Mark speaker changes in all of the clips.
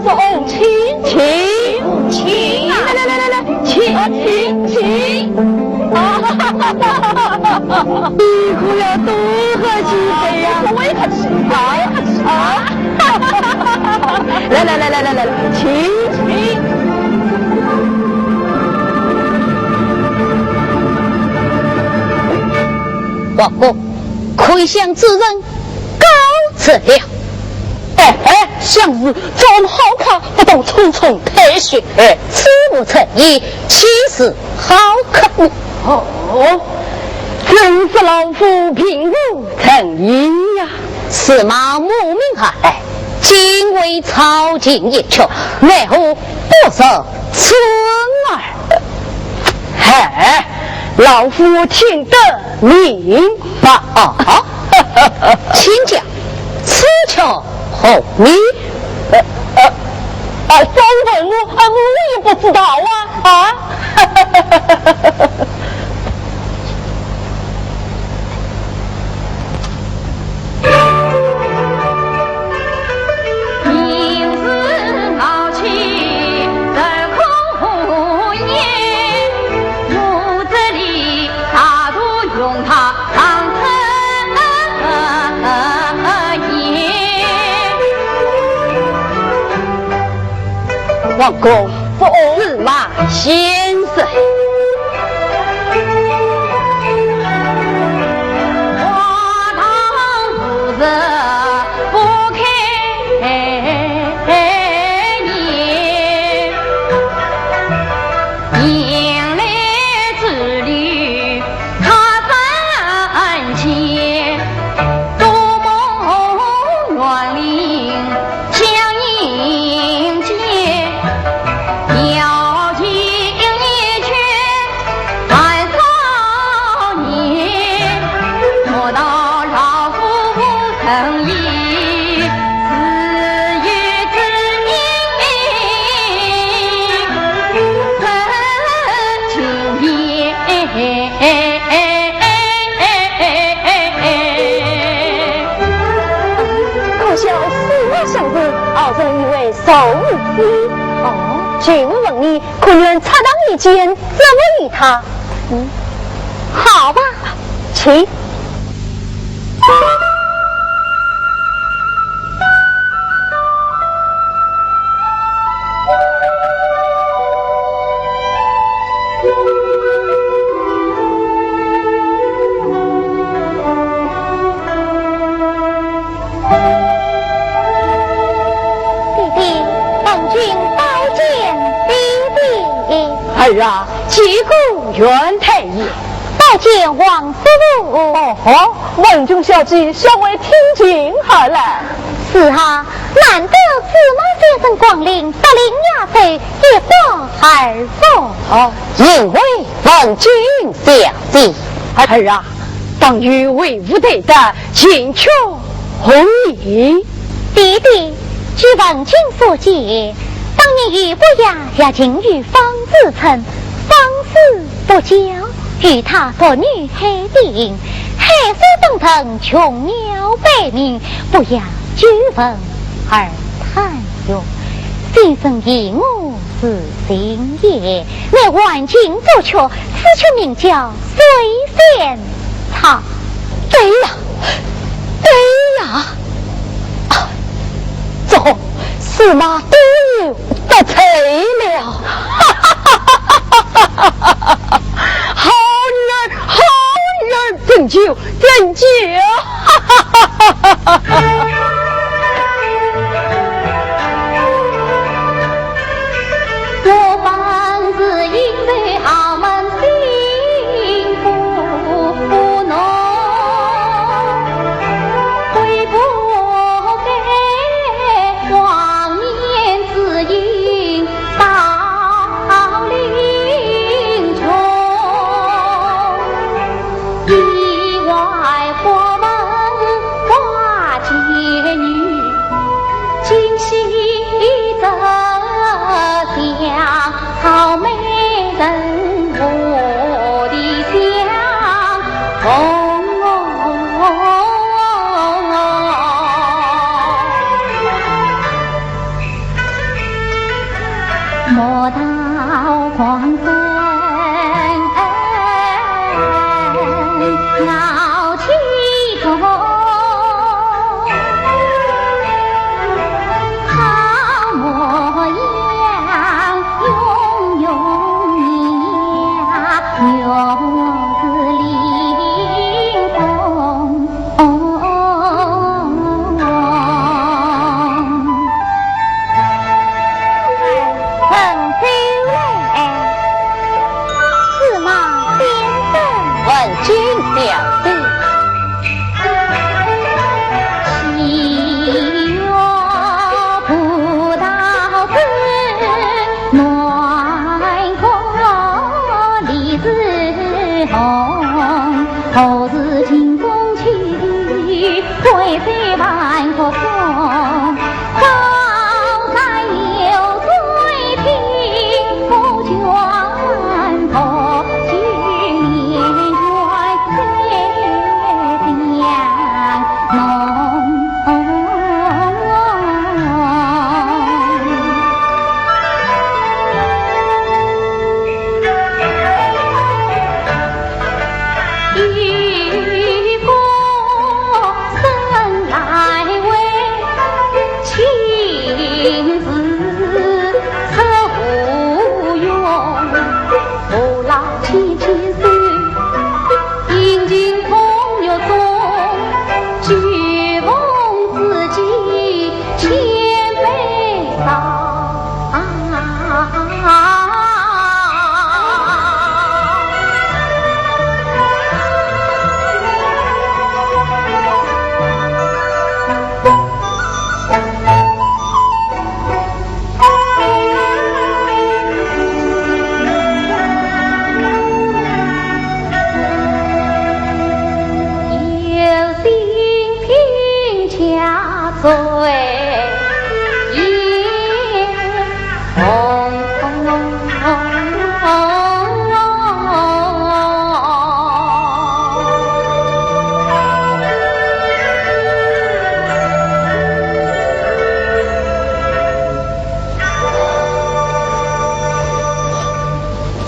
Speaker 1: 父亲，亲，来，亲，你可要多喝几杯呀！我也吃，来，亲。
Speaker 2: 王公，亏向之人高辞了。
Speaker 1: 像是装好看，不懂匆匆退血。
Speaker 2: 此不诚意，岂是好客？
Speaker 1: 真是老夫平如诚意呀！
Speaker 2: 司马慕名海，今为朝廷一求，为何不受此儿？
Speaker 1: 老夫听得明白。
Speaker 2: 请讲，此求何名？
Speaker 1: 稍问我也不知道啊！王公，司马先生，
Speaker 3: 花堂不热不开年，迎来之旅他三千，多梦园林相迎接。要进一圈万少年，莫道老夫不诚意，自月之名真情也。
Speaker 1: 可笑司马相公，傲人以为受之。请问你可愿插当一剑，怎么理他？好吧，请。儿啊，击鼓原配也，
Speaker 2: 拜见王师傅。
Speaker 1: 文中小姐稍微听进而来。
Speaker 2: 是哈，难得司马先生光临，不领雅费，一话而否？
Speaker 1: 因为文君小姐，儿啊，当与为吾得的请求红礼。
Speaker 2: 弟弟，据文君所见，当年与伯牙要进御方自称，方思不交，与他夺女黑定，黑色登腾，琼鸟百名，不要举文而叹哟。先生言我是心也，乃万金所缺，此却名叫水仙草。
Speaker 1: 对呀，走，司马都有得罪了。好女儿，拯救！
Speaker 3: 我方是因为豪门幸福浓，悔不该忘年之音到莫道狂风傲气中，好模样永永明亮，永自灵魂。
Speaker 1: 君表弟，
Speaker 3: 喜悦不到根，暖空李子红，后自清风起，灰飞万国风。高山有翠屏，不卷头。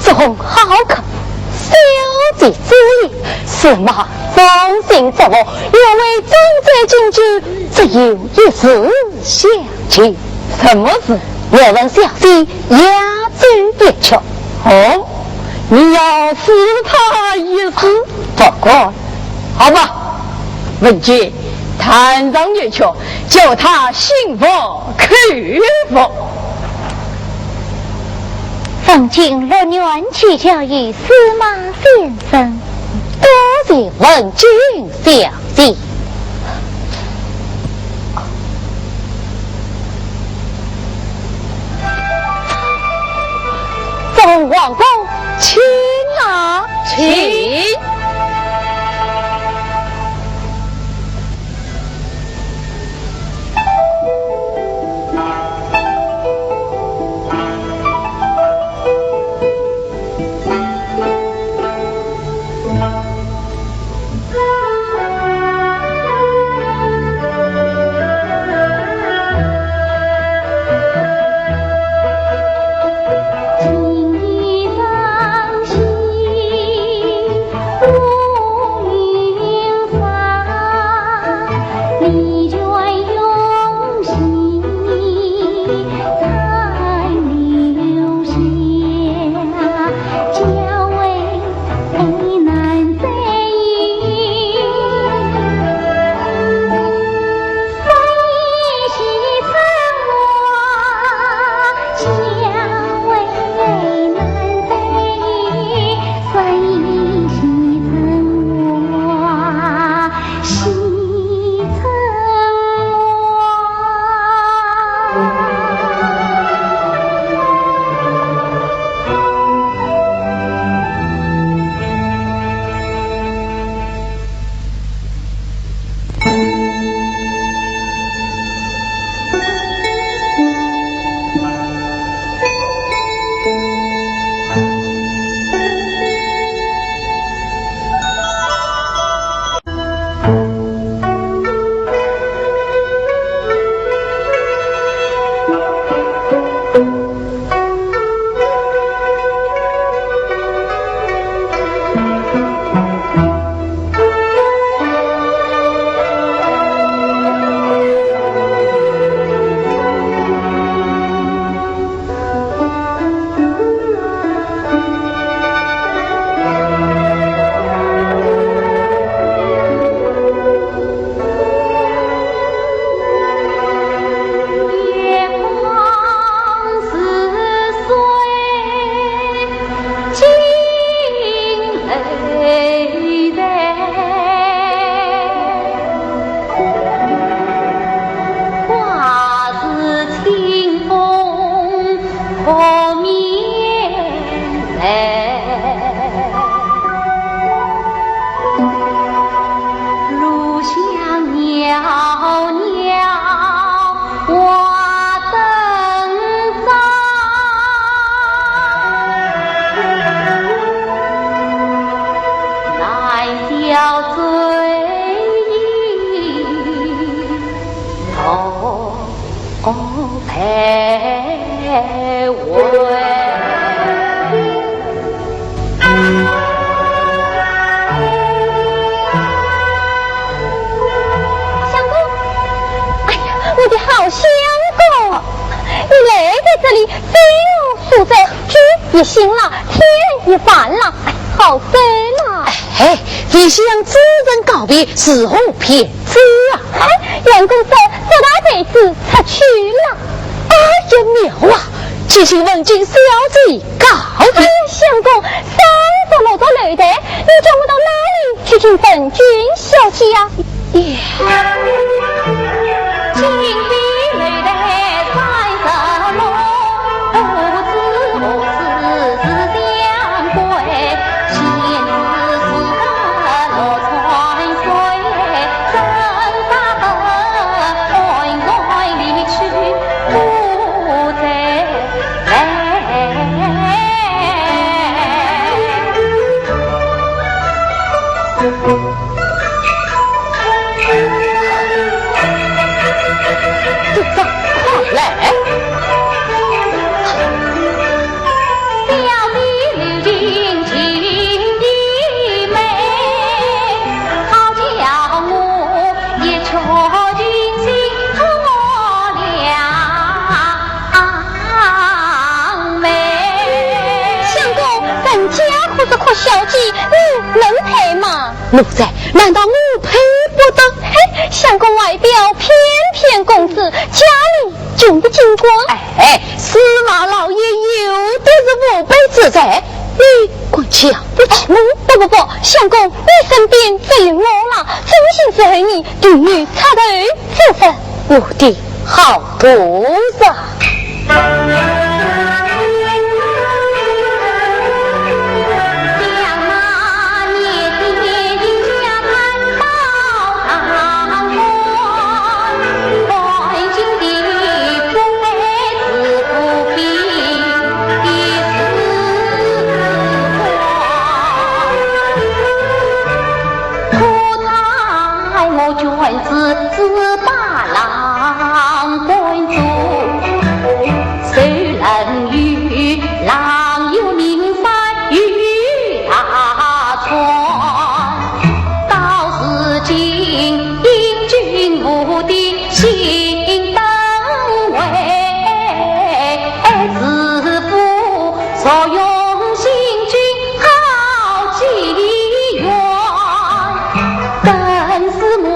Speaker 1: 从好看，小姐之意，司马放心走，愿为中贼进去，只有一事相求。什么事？我问小姐压住月球。哦，你要死他一死，不过好吧，文杰谈上月球，叫他幸福克服。
Speaker 2: 奉请若愿去教育司马先生，
Speaker 1: 多谢文君小姐。总王公，请啊，请。
Speaker 3: 今日张喜
Speaker 1: 也行了，天也烦了，好醉了。
Speaker 4: 哎，你向主人告别，是何骗子啊？
Speaker 1: 杨公子这大贼子他去了。
Speaker 4: 哎呀妙啊！即请问君小姐告别。
Speaker 1: 相公，三座落座擂台，你叫我到哪里去请本君小姐啊？
Speaker 3: 请比擂台三十梦，不知何时是相归。前世是个落川水，生杀本爱离去不再来。
Speaker 1: 小姐，你能陪吗？
Speaker 4: 奴才，难道我陪不得？
Speaker 1: 相公外表翩翩公子，家里穷不精光。
Speaker 4: 司马老爷有的是无辈之财，你管瞧不起？
Speaker 1: 不，相公，你身边只有我了，忠心是儿你，对女插头自身。
Speaker 4: 我的好徒子。
Speaker 3: 自把郎关住，虽能与郎有名山与大川，到时今因君无的心灯为，自负所用心君好机缘，更是母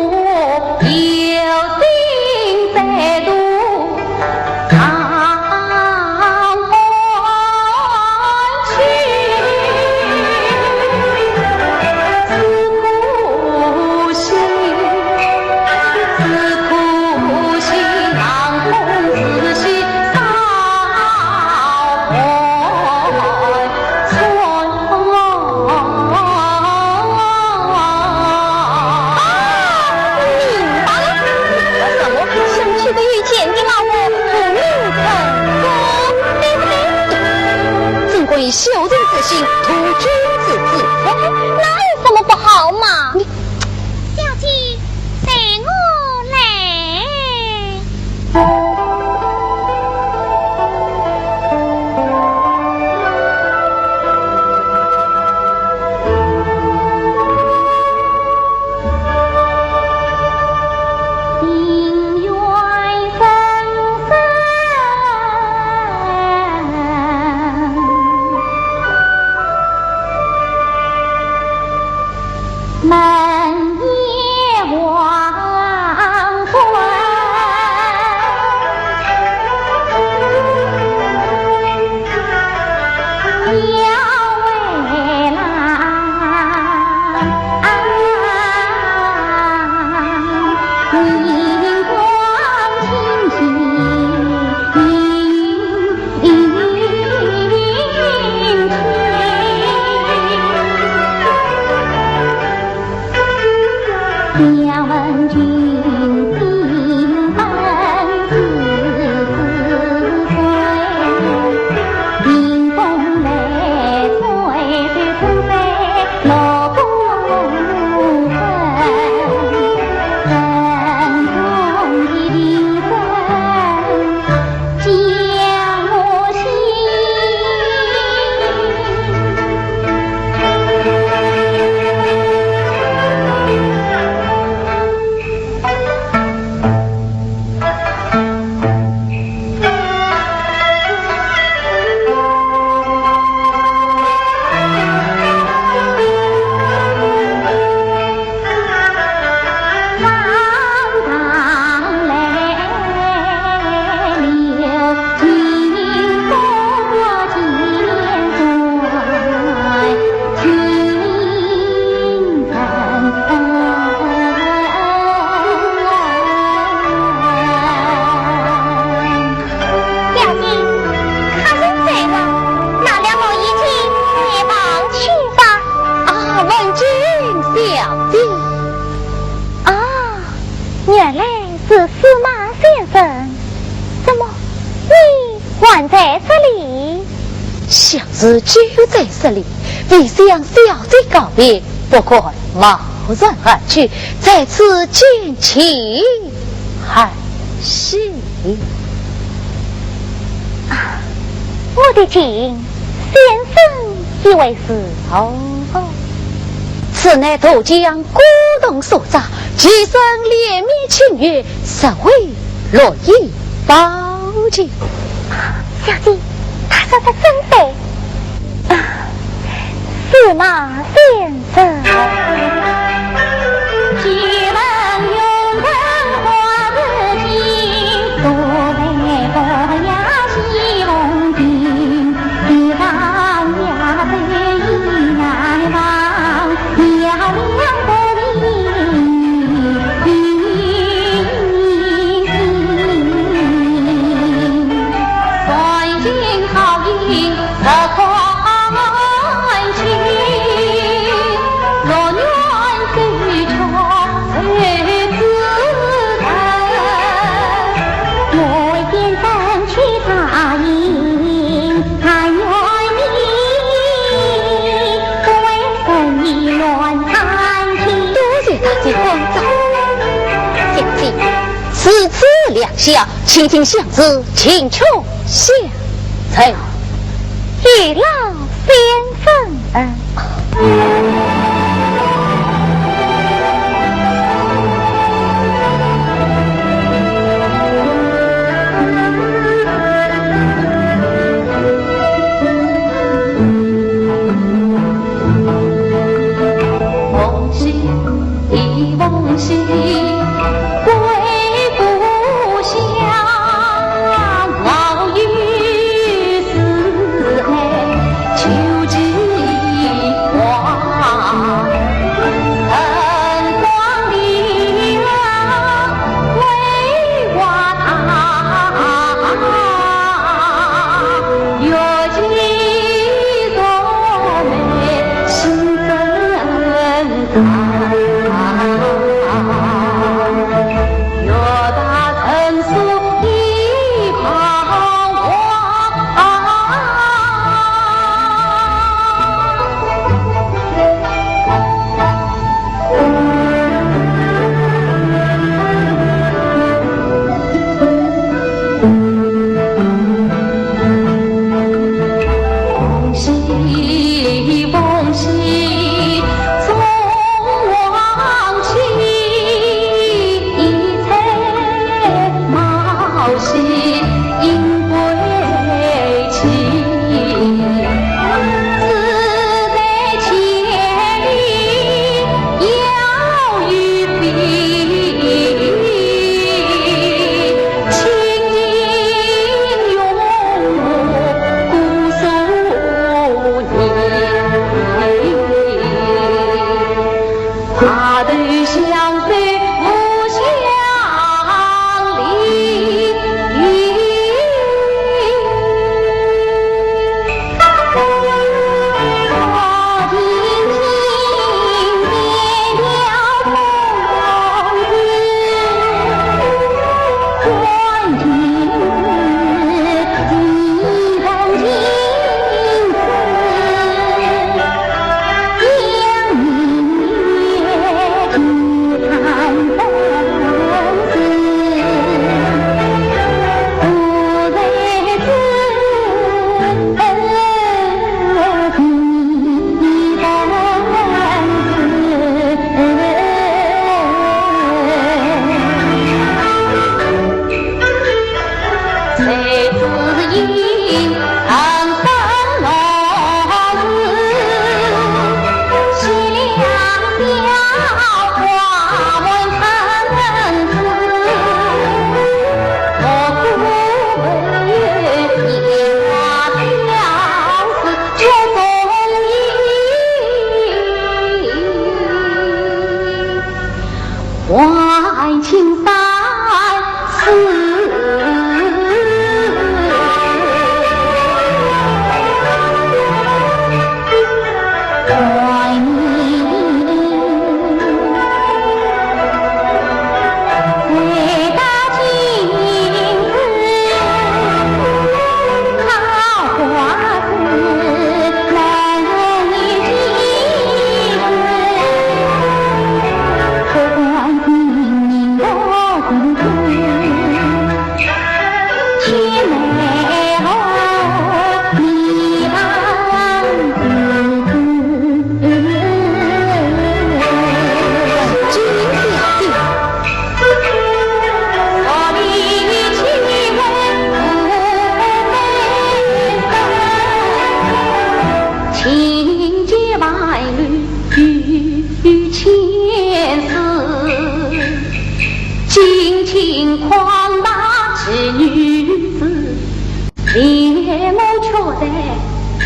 Speaker 4: 修人之心，图君之志，
Speaker 1: 哪有什么不好嘛？
Speaker 2: 小姐，随我来。
Speaker 3: 情缘深深。
Speaker 1: 相思就在这里，必须向小姐告别，不可贸然而去，在此见其还是
Speaker 2: 我的情先生以为是
Speaker 1: 此乃豆浆鼓动所造，其生连绵情缘，实为乐意保证。
Speaker 2: 小姐，他说的真对。司马先生，
Speaker 3: 既能用人花的心，多美多呀西龙亭，地方呀北一南望，漂亮不明关心好意何况
Speaker 1: 此次两下，倾听相知，请求相赠，
Speaker 2: 与老先生。
Speaker 3: 梦醒一梦醒。花。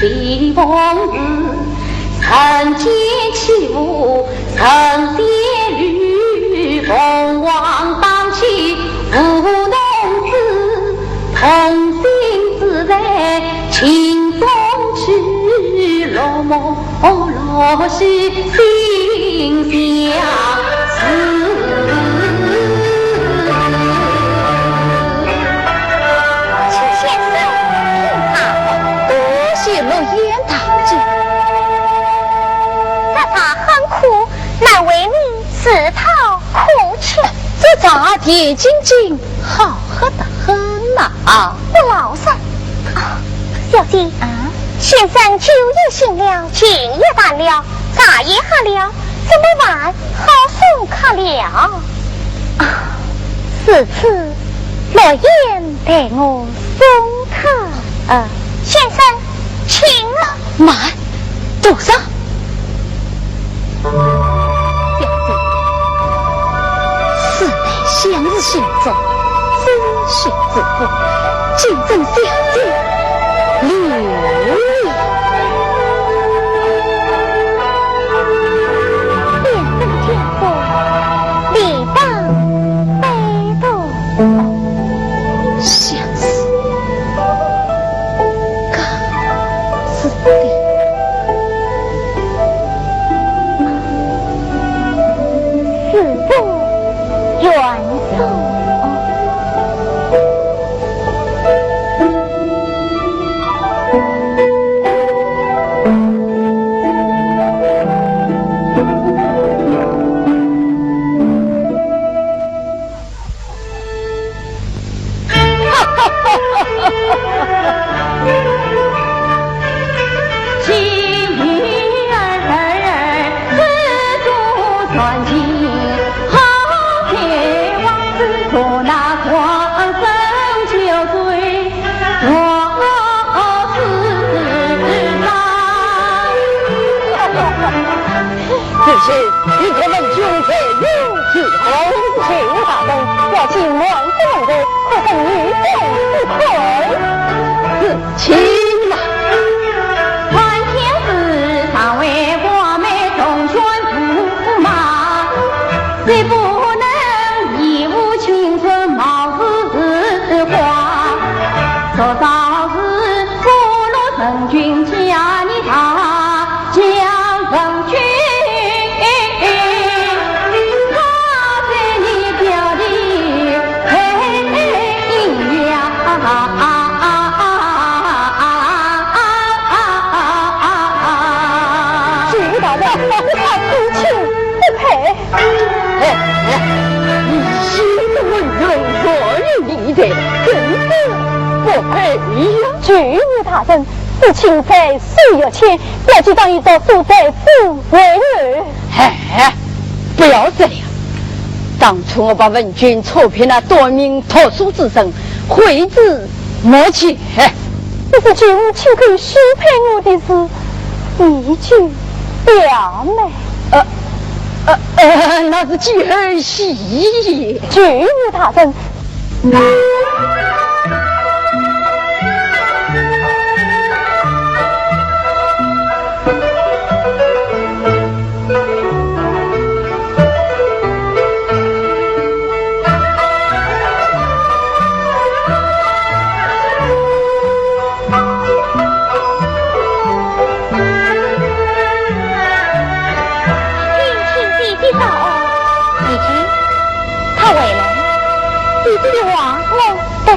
Speaker 3: 起风日，人间起舞，人间绿，凤凰荡起舞龙子，同心自在情中去，落寞落是心相思。
Speaker 2: 难为你自讨苦吃，
Speaker 4: 这杂铁晶晶好喝得很呐！
Speaker 2: 不劳烦啊，小姐啊，先生酒也醒了，钱也淡了，茶也喝了，怎么晚好送客了啊？此次落雁带我送客，先生请了。
Speaker 4: 慢，多少？相日行走，自学自负，竞争小姐流离，
Speaker 2: 变身天赋，理当背斗，
Speaker 4: 相思，各自的。
Speaker 2: 此不远走。
Speaker 1: 你可能就会有之后，请大人要请王夫人，可曾与众不愧？
Speaker 4: 请了。
Speaker 3: 传天子常为国美忠犬驸马，虽不能义务青春貌似花，多少日不如成君家你他将成君。
Speaker 1: 举物大人，是钦差素有钱，要去当一个素在府为女。
Speaker 4: 哎，不要这样！当初我把文君错聘了多名特殊之身，悔之莫及。
Speaker 1: 这是举物亲口许配我的事，一句表妹。
Speaker 4: 那是几儿戏？
Speaker 1: 举物大人。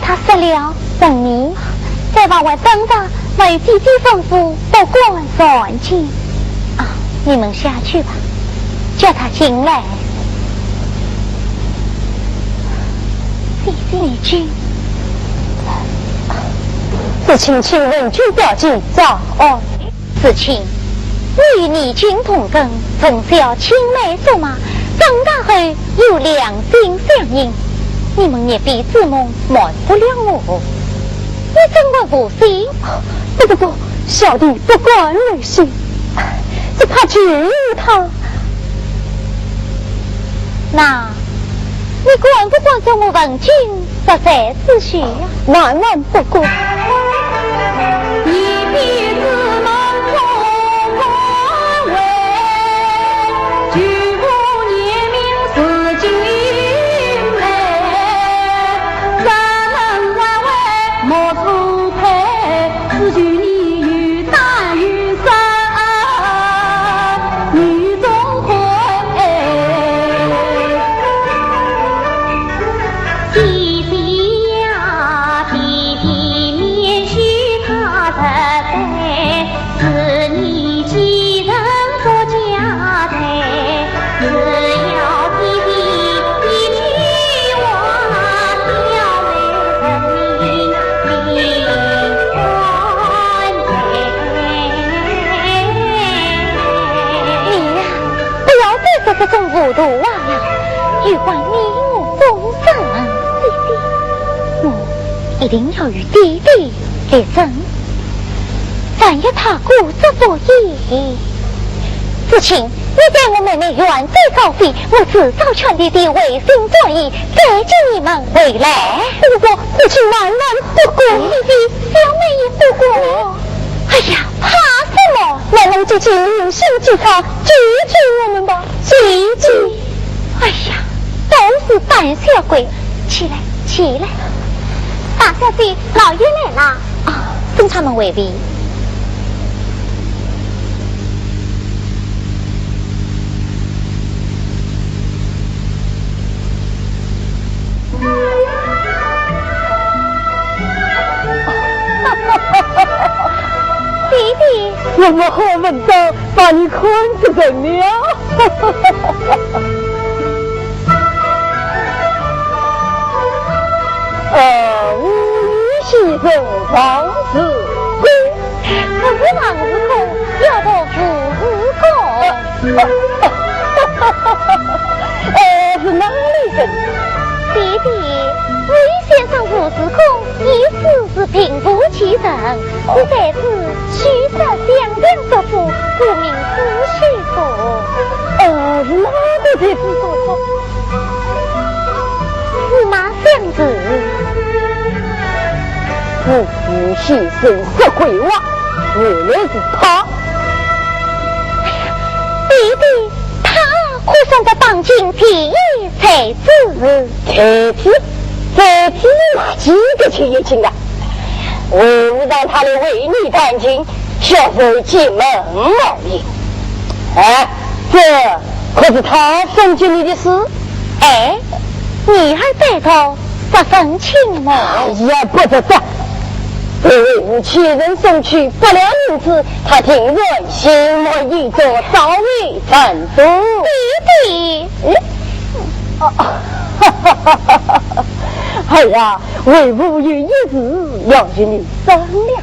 Speaker 2: 他死了，等你在往外等着，为弟弟吩咐不管算清。啊，你们下去吧，叫他进来。弟弟君，
Speaker 1: 子卿请文君表记早安。
Speaker 2: 子卿，我与你亲同根，从小青梅竹马，长大后有两心相印。你们也彼此瞒不了我，你怎么不信？
Speaker 1: 不，小弟不管女性，只怕举于他。
Speaker 2: 那你管不管着我文君不在此学？
Speaker 1: 万万不管。
Speaker 3: 一辈子
Speaker 2: 糊涂娃呀，有关你我公正，弟弟，我一定要与弟弟力争，但要他固执不移。父亲，你在我妹妹院最高飞，我自早劝弟弟违心作义，再救你们回来。不过父亲万万不顾，弟弟小妹也不顾。哎呀，怕什么？难能自己留心记他，救救我们吧！记！哎呀，都是胆小鬼！起来！大小姐，老爷来了啊！送他们回避。弟弟，
Speaker 4: 我们和文章把你困死人了。无牺牲王子公，
Speaker 2: 不是王子公，要不父子公。
Speaker 4: 是哪里人？
Speaker 2: 弟弟，魏先生父子公一时是平步其人，是在此取得相良之福，故名子虚福。
Speaker 4: 是哪个这次所托？
Speaker 2: 司马相子，
Speaker 4: 父子牺牲社会娃，原来是他。
Speaker 2: 弟弟，他可算在当今第一才子。
Speaker 4: 才子哪几个亲也亲的？为吾让他来为你弹琴，小手进门而已。这可是他送给你的事？
Speaker 2: 你还带头不分清吗？
Speaker 4: 呀，不得的！为吾前人送去不良名字，他听说心莫一作，早已成都。
Speaker 2: 弟弟，
Speaker 4: 哎呀，为吾有一事要与你商量。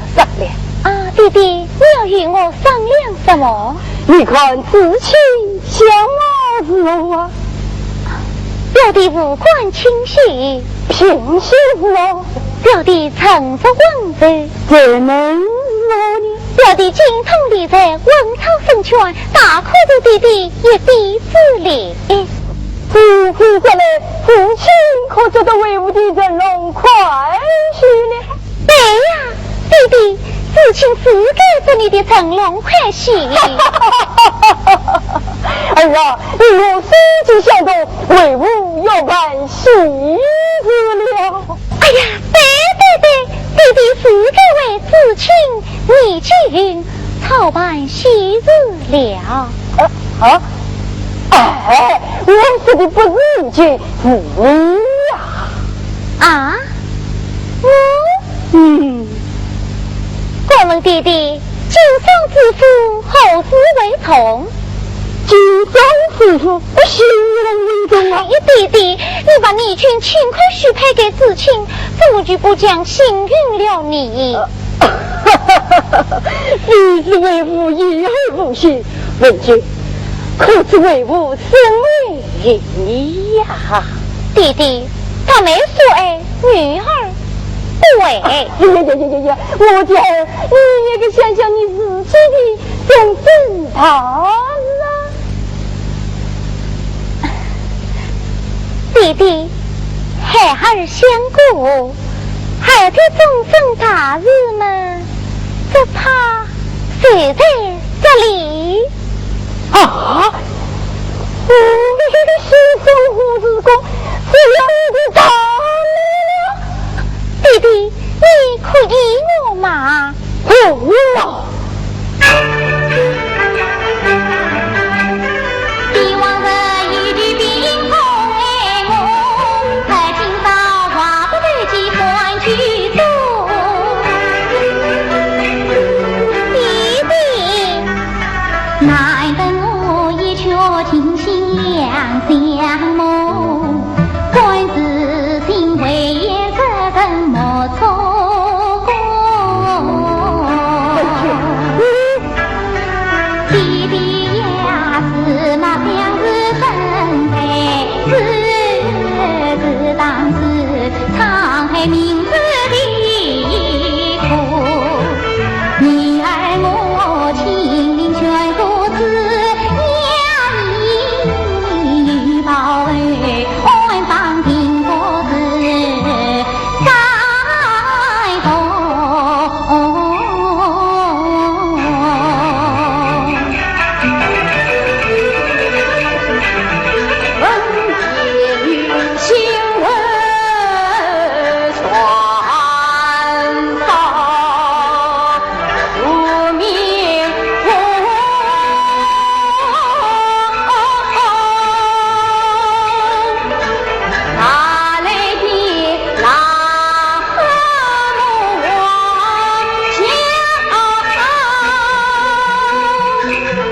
Speaker 2: 啊，弟弟，你要与我商量什么？
Speaker 4: 你看自己相貌是否啊？
Speaker 2: 表弟无关亲戚，
Speaker 4: 平息我。
Speaker 2: 表弟曾不王子，
Speaker 4: 怎能我呢？
Speaker 2: 表弟精通理财，文操深全，大可对弟弟也必自理。
Speaker 4: 夫妇过来，父亲可觉得为吾的人容快些呢？
Speaker 2: 对呀，弟弟，父亲自该是你的成龙快喜。
Speaker 4: 哎呀，我思之想动，为吾要办喜事了。
Speaker 2: 哎呀，对，弟弟自该为自亲你进操办喜事了。
Speaker 4: 我说的不是你去，是你呀。
Speaker 2: 啊？我们弟弟经商致富，后事为从。
Speaker 4: 经商致富，兴隆为重啊！
Speaker 2: 弟弟，你把你群请快许配给子亲，不举不讲，幸运了你。
Speaker 4: 你是为父一而不信，文君可是为我身为你呀。
Speaker 2: 弟弟，他没说爱女儿。对，
Speaker 4: 我家你也该想想你自己的总正堂啊！
Speaker 2: 弟弟，孩儿相顾，孩子终身大事嘛，只怕谁在这里？
Speaker 4: 啊！我的牺牲胡子公是要你的大了。
Speaker 2: 弟弟，你可依我吗？
Speaker 4: 不要。
Speaker 3: 希望这一句冰封爱我，才今朝话不对机关去做。弟弟，难得我一却情相慕，观自心为颜色更莫错过。弟弟呀，司马相子身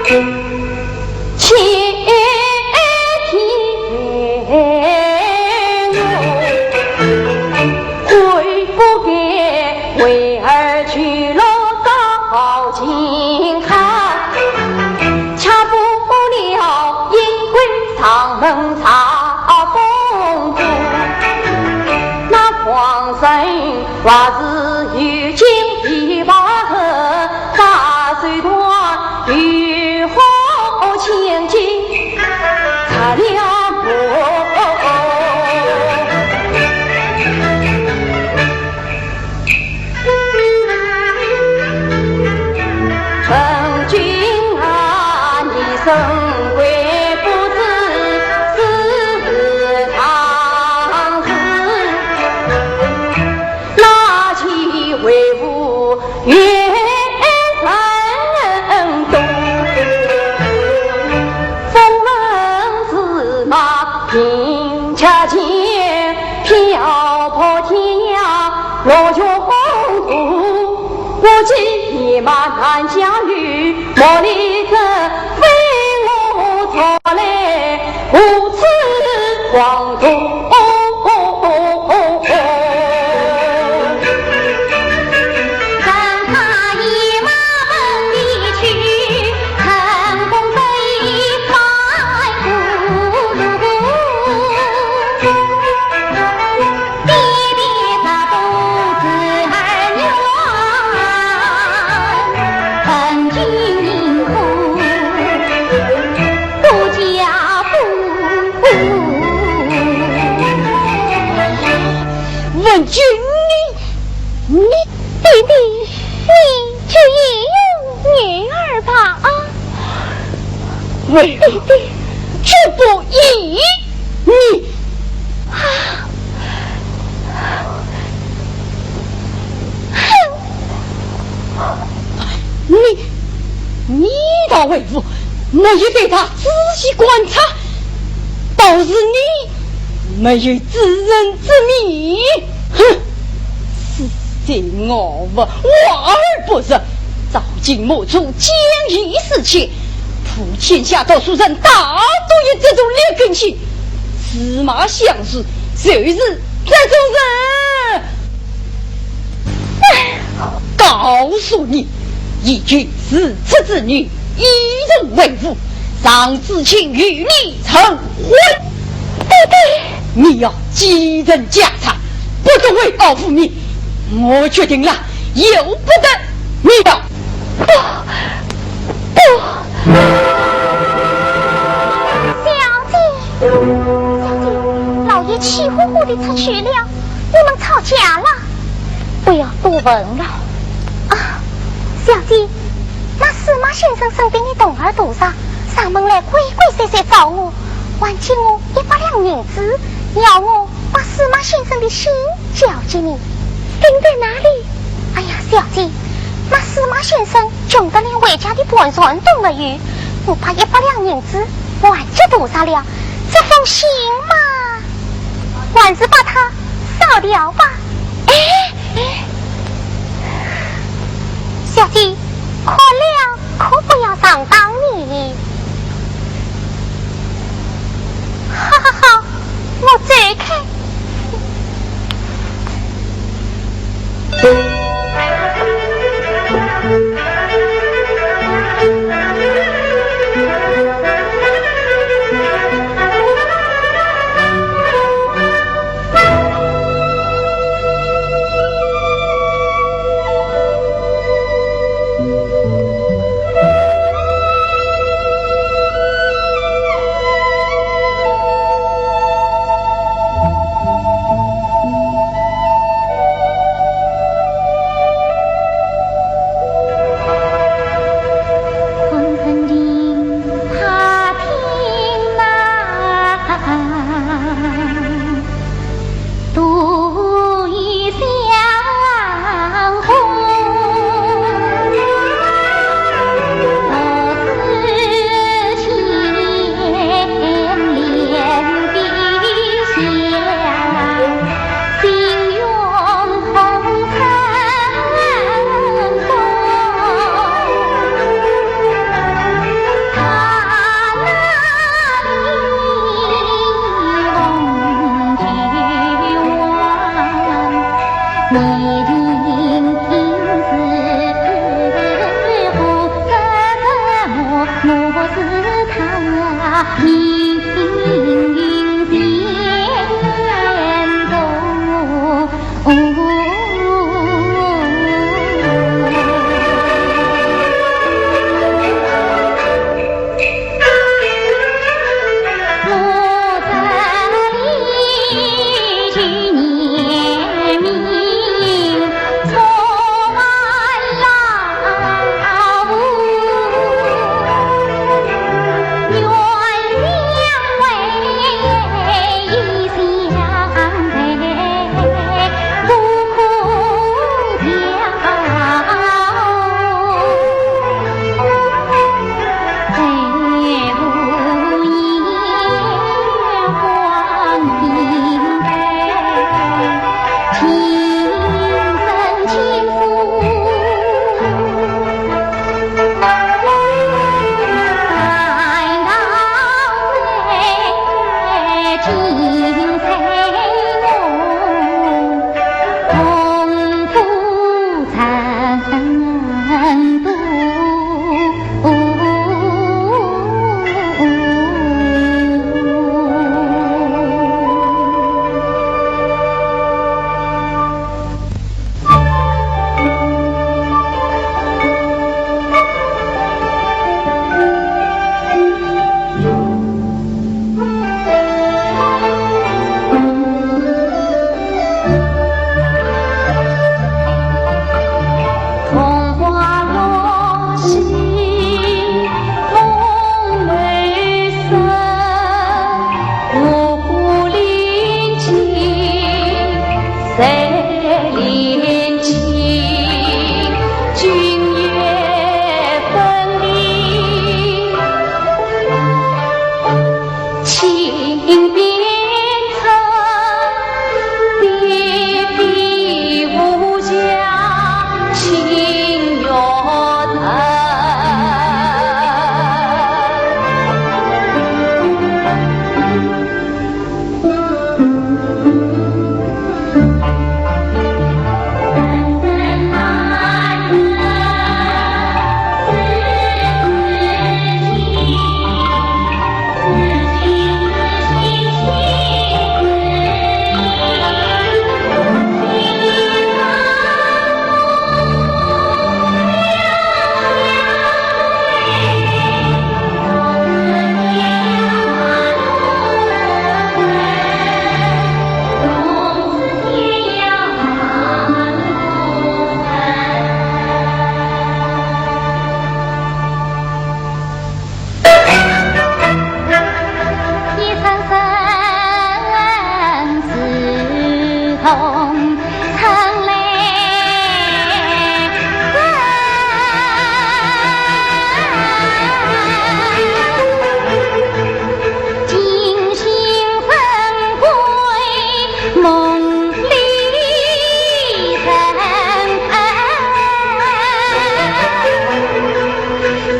Speaker 4: 且听回不给为儿去了高金康，恰不了因归上门查公主，那皇神话是如今一把河大水断雨后千金擦了步，臣君啊，你生贵不知是常事，拿起为伍越人多，风闻子马平恰见，漂泊天涯落穷途，不计一马难驾驭，莫离这非我错来无耻狂徒。
Speaker 1: 问君你弟弟，你就也有女儿吧？啊，为弟弟绝不依你啊！你倒为父，我也对他仔细观察，倒是你没有知人之明。哼！此情我无而不是，早经莫出奸淫事情，普天下多数人大都有这种劣根性，司马相识就是这种人。告诉你，一句是此之女，一人为伍，上知情与你成婚。弟弟，你要继任家产，不得为报复你。我决定了，由不得你了。不，
Speaker 2: 小姐，老爷气呼呼地出去了，你们吵架了？不要多问了。啊，小姐，那司马先生生病的动儿肚上，上门来鬼鬼祟祟找我，还请我100两银子，要我把司马先生的心交给你。病在哪里？哎呀，小姐，那司马先生穷得连回家的盘算都没有，我把100两银子还这肚上了，这封信嘛，还是把它烧掉吧。小姐，可了，可不要上当你。好，我走开。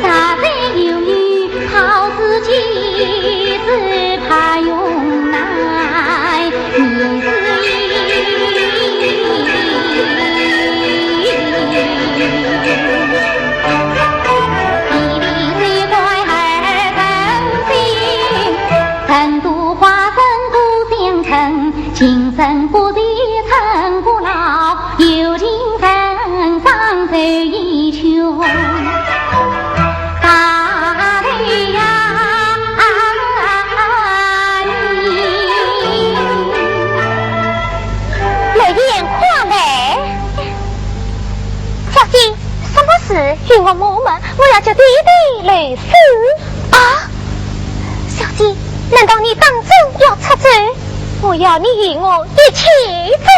Speaker 3: 啥在有女好自己，只怕用来面子情深不敌曾不老，有情深上走一圈。大队呀，
Speaker 2: 泪眼眶嘞！小姐，什么事与我母们？我要叫弟弟来死啊！小姐，难道你当真要出走？我要你与我一起走，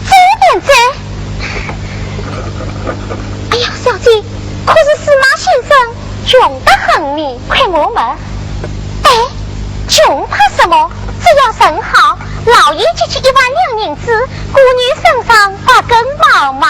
Speaker 2: 走便走。哎呀，小姐，可是司马先生穷得很你，快我们。哎，穷怕什么？只要生好，老爷寄去1万两银子，姑娘身上把根毛嘛。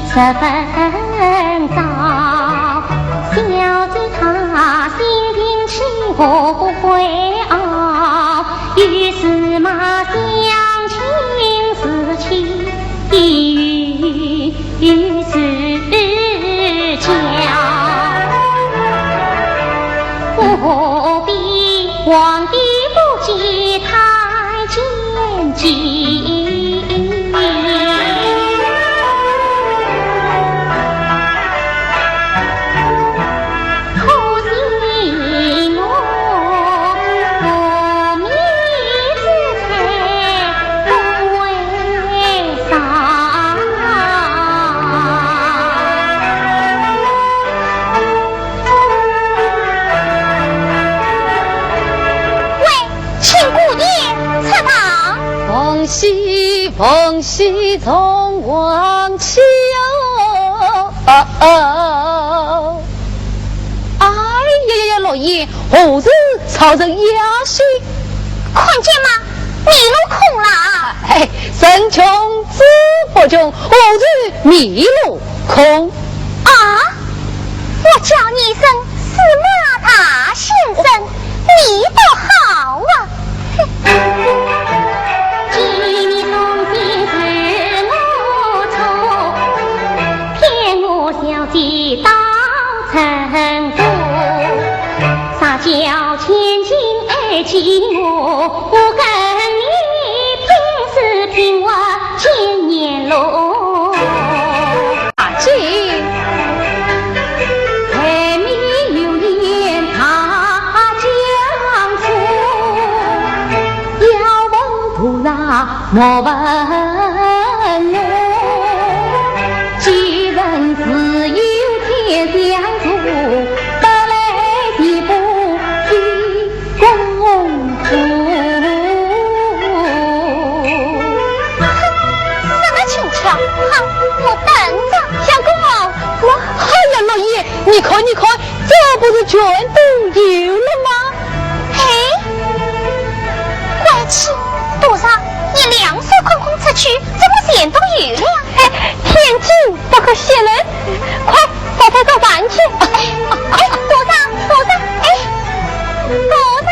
Speaker 3: 十分早，小姐她心平气和不会傲，与司马相亲似妻与世交，不必皇帝不及太监急。
Speaker 1: 凤喜从王秋，哎呀呀呀！老老爷何日朝着雅兴？
Speaker 2: 看见吗？迷路空了。
Speaker 1: 哎，身穷志不穷，何日迷路空？
Speaker 2: 啊！我叫你一声司马大先生，你不好啊！
Speaker 3: 记你从今是我错，骗我小姐到成都，撒娇千金爱欺我，我跟你拼死拼活千年路。
Speaker 1: 大姐。
Speaker 3: 莫问我，几人自有天相助，得来的不必共负。
Speaker 2: 什么情况？好，我等着。相公，
Speaker 1: 哎呀，老爷，你看，这不是全都有了吗？
Speaker 2: 嘿，怪气，多少？你两手空空出去，怎么钱都有了呀？天机不可泄露，快早点做饭去。多少？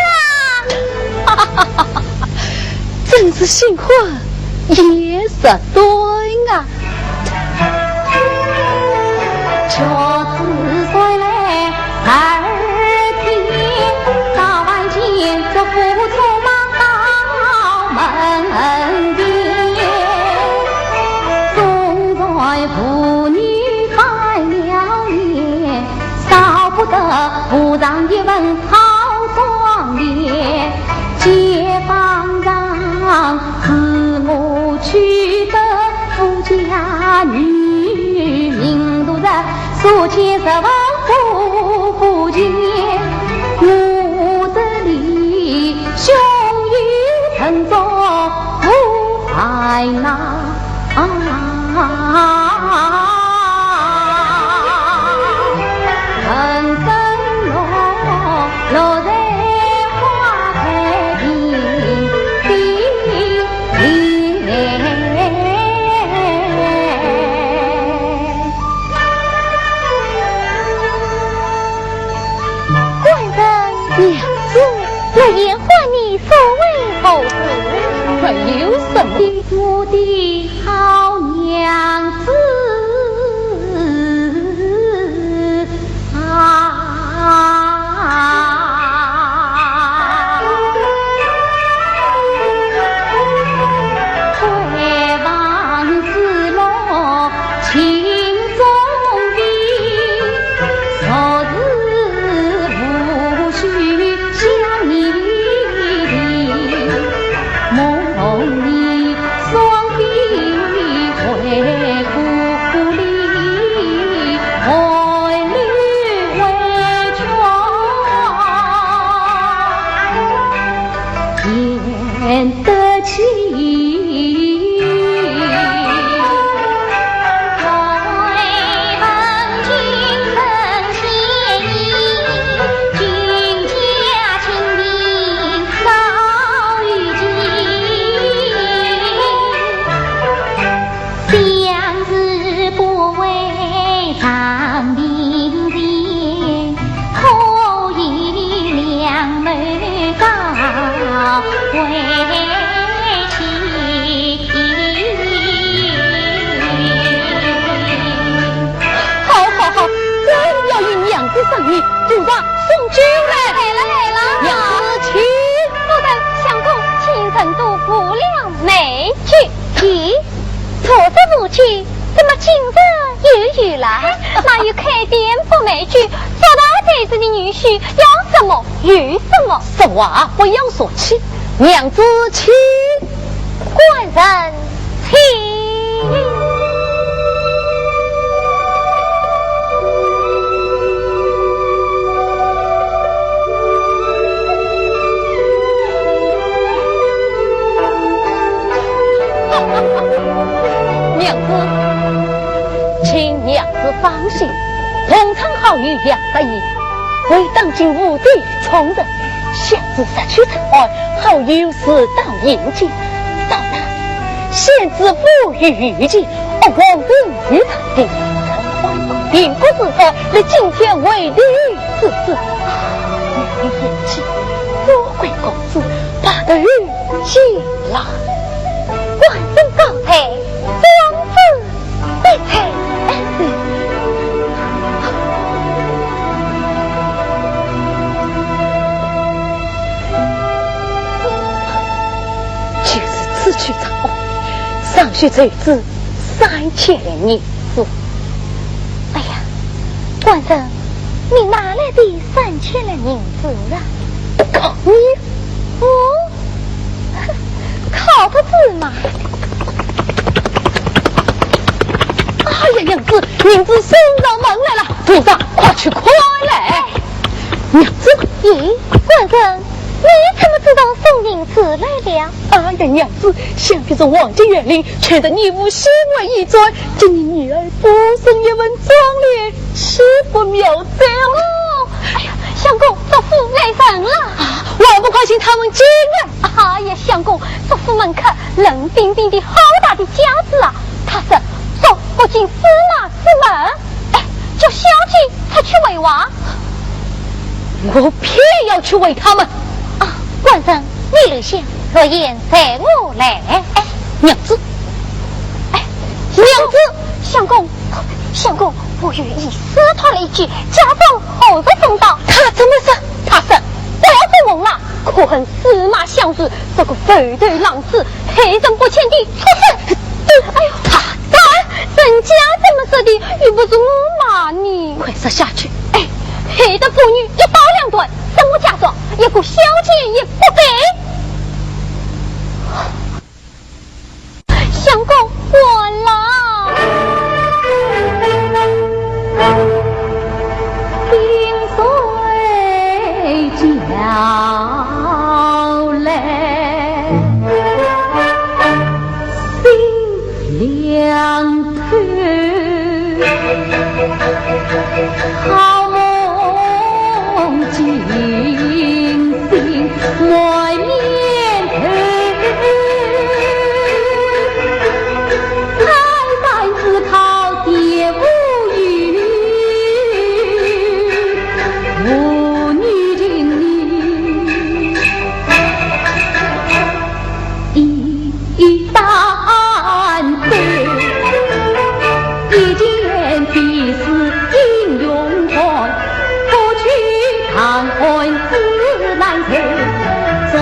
Speaker 1: 真是新婚也是对啊。
Speaker 3: 确实归来2天，早晚间这父匆忙到门边，总在妇女翻了脸，少不得夫上一问好壮烈，街坊让自我取得富家女，名度在数千10万夫间，我这里胸有成竹不害恼。人生落在花开
Speaker 2: 我言唤你所为何事？
Speaker 1: 没有什么。
Speaker 3: 我的好娘子回望子路情中的，昨日无需想你的，梦里双臂回故里，爱侣为全演得起。
Speaker 1: 上你主上送酒来，
Speaker 2: 来了！
Speaker 1: 娘子请，
Speaker 2: 我等相公清晨都不良美酒，咦，昨日不去，怎么今日又有来？哪有开店不卖酒？做大宅子的女婿要什么有什么？
Speaker 1: 实话不要说起，娘子请，
Speaker 2: 官人请。
Speaker 1: 娘子，请娘子放心，同城好友两个意，为当今武帝从人，想自杀去城外，好有事到迎接。到那先知不予遇见，而王定与他定城外，定国之后，来今天为你之子，你眼睛多贵公子，把得遇见了，万人高配，王子被配。此去长安，尚需这子3000银子。
Speaker 2: 哎呀，官人，你哪来的3000银子啊？
Speaker 1: 靠你！
Speaker 2: 哦，靠他子嘛！
Speaker 1: 哎呀，娘子，娘子送到门来了，部长，快去快来！娘子，
Speaker 2: 咦，官人，你怎么知道送银子来了？
Speaker 1: 哎呀，娘子，想必这王家园林，却得你无心为一转，叫你女儿不生一文壮烈，岂不妙哉？
Speaker 2: 哦，哎呀，相公，这府来人了！
Speaker 1: 我还不快请他们进来！
Speaker 2: 哎呀，相公，这府门口冷冰冰的好大的架子啊！他说走不进司马之门，哎，叫小姐他去为王。
Speaker 1: 我偏要去为他们
Speaker 2: 啊！官人，你留下，若言随我来。哎，
Speaker 1: 娘子，
Speaker 2: 哎，娘子，相公，相公，我愿意撕他了一句，家中何日送到？
Speaker 1: 他怎么说？
Speaker 2: 他说我要做梦了，可恨司马相如这个匪类浪子，黑人不浅的畜生！哎呦，他人家这么说的，又不是我骂你。
Speaker 1: 快说下去！
Speaker 2: 哎，黑的妇女1刀2断，生我家中一个小姐也不给。相公，我了。
Speaker 3: 冰水交来，心凉透，好梦惊醒满面头。这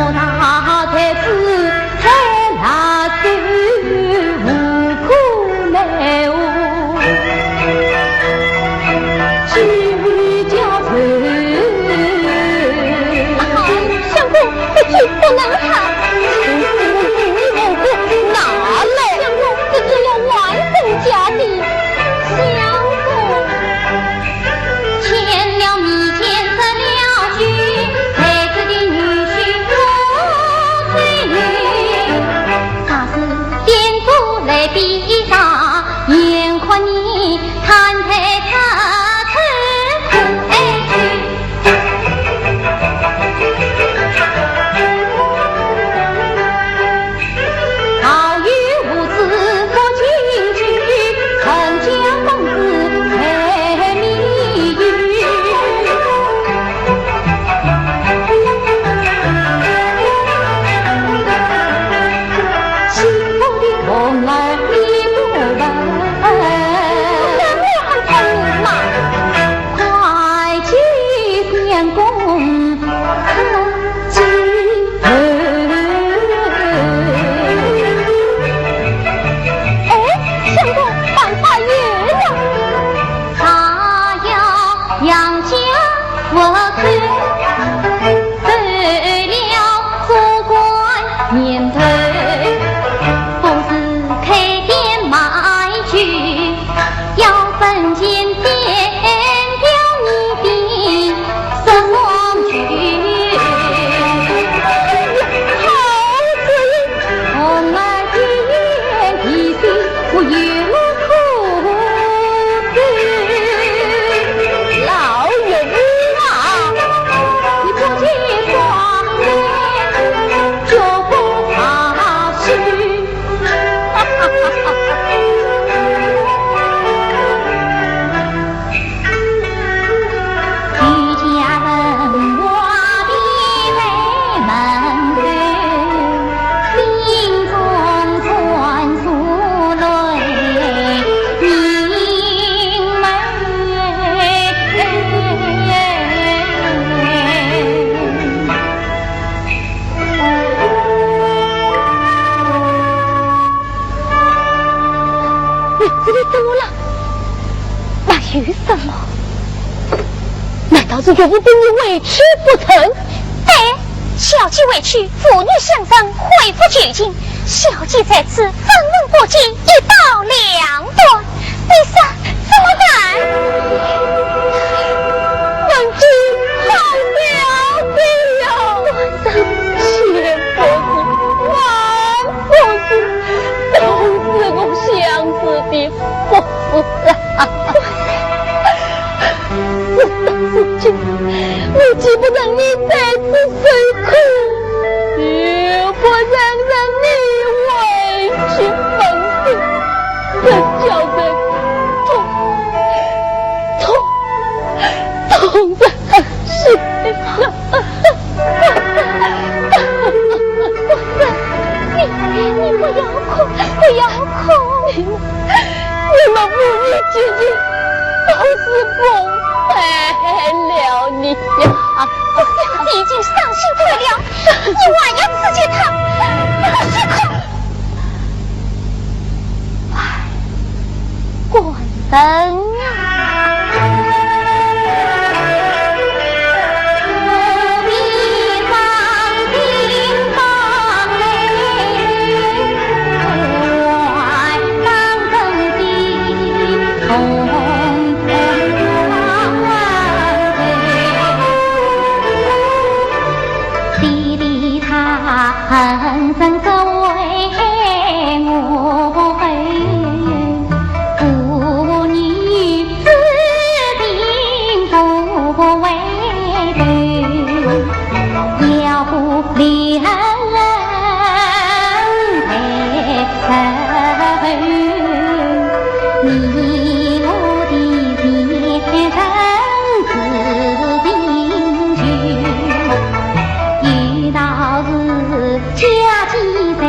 Speaker 1: 子就是对你委屈不成。
Speaker 2: 哎，小姐委屈，妇女相争，恢复拘禁。小姐在此分文不济，一刀两断。第三，怎么办？
Speaker 1: 文君好了的呀！谢婆子、王婆子都是我相思的婆子啊！事到如今，我既不让你在此受苦，又不能让你委屈放肆，这叫人痛的是
Speaker 2: 你不要哭，不要哭！
Speaker 1: 你们妇女之间都是不配了你呀！
Speaker 2: 小姐已经伤心退了，你还要刺激她，不许哭！唉，关灯啊！
Speaker 3: 恨生作为我妇女自定不为对，要不两人配成，你我的前程自定局，遇到是家计在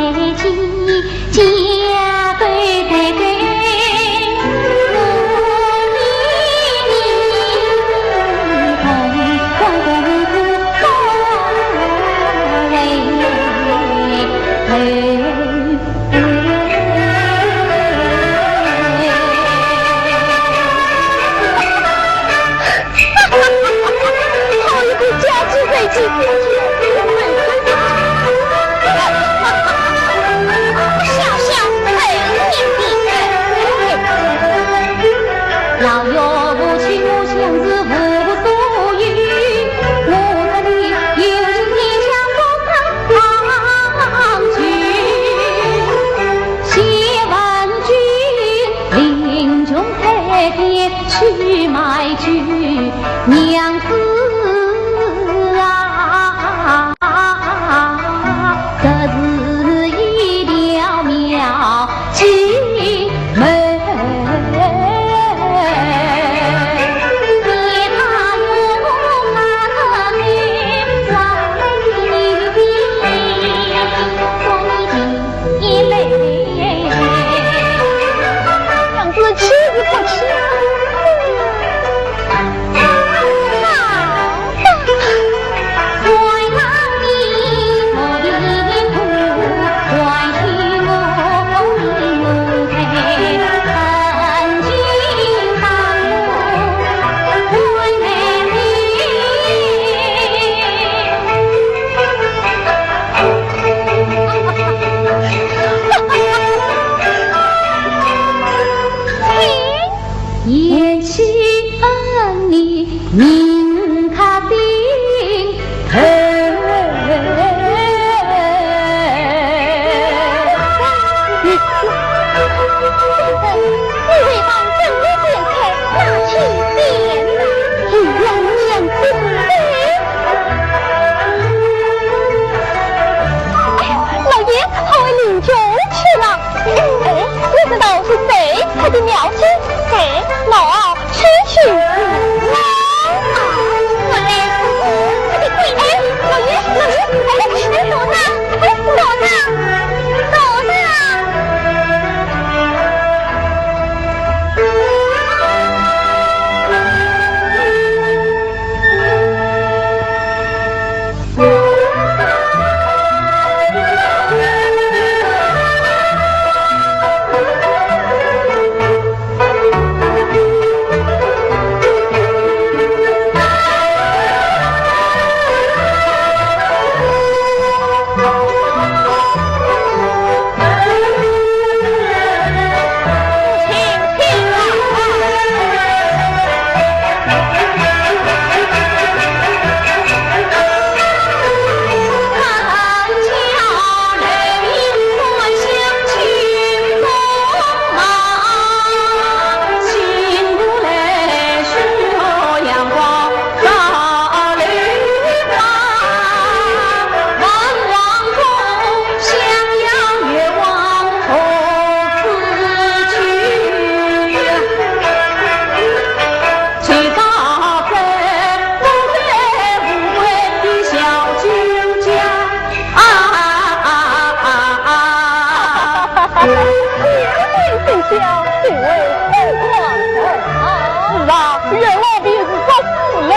Speaker 1: 最小，最为疯狂是啊，愿我便是做父女，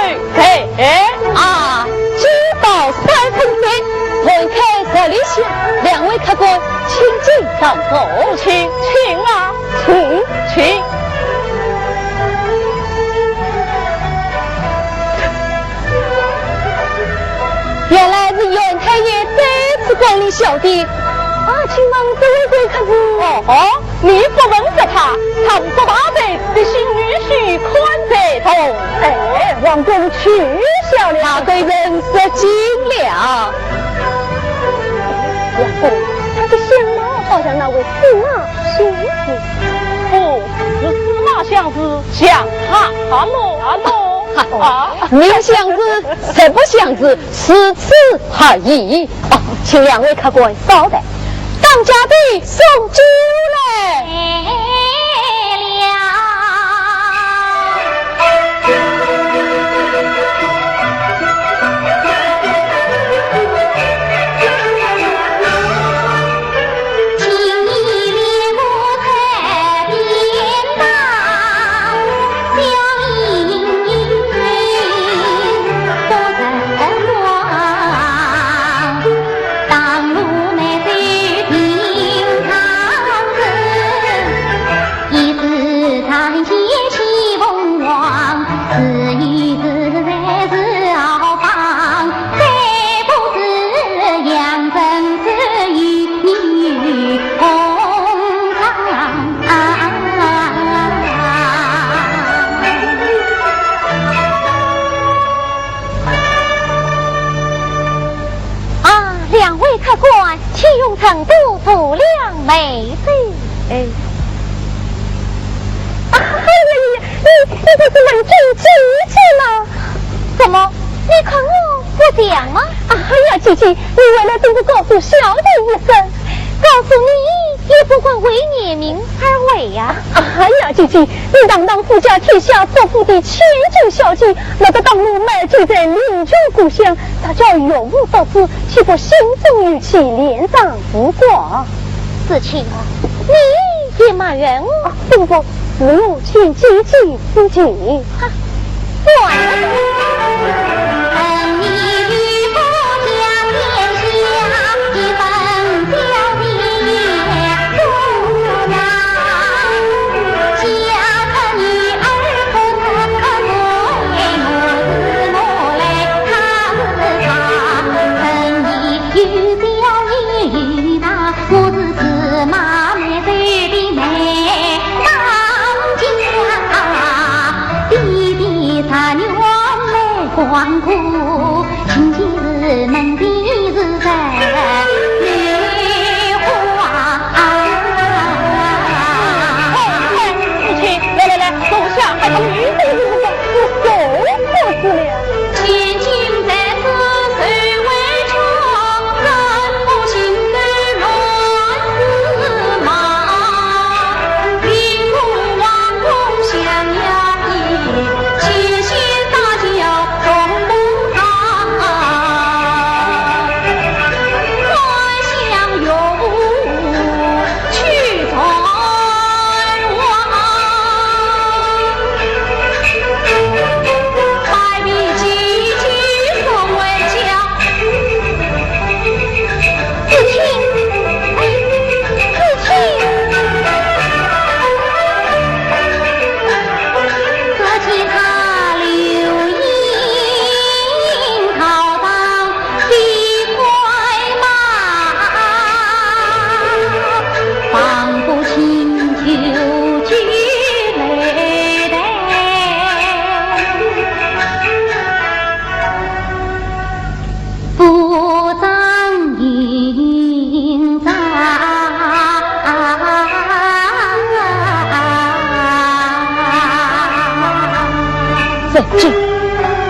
Speaker 1: 啊，知道3分钟，分开这里想，2位客官，请进上座，请啊，请。原来是袁太爷再次光临小弟。请问这位贵客是？你不问着他不大辈的新女婿宽在头。王公取笑了，那个人色精了。王公，他的相貌好像那位司马相子。是司马相子，像哈喽。你相子谁不相子，此次而已。请2位客官稍待。当家的送酒来了。客官，请用程度度量美子。你这是冷静机智吗？怎么？你看我不讲吗？姐姐，你为了这个告诉小弟一声，告诉你也不管为你名而为呀。姐姐，你当富家天下作父的千金小姐，那个当路埋居在邻居故乡，他叫永无所知，岂不心中语气连上不过？子清，你也埋怨我？不，子路请积极自己。管了。光顾亲戚是门的是在莲花。父亲，来，坐下，还有女子如何？我受不了。千金在此谁为宠？人不信的乱司马，平路王公相压抑，千心大叫。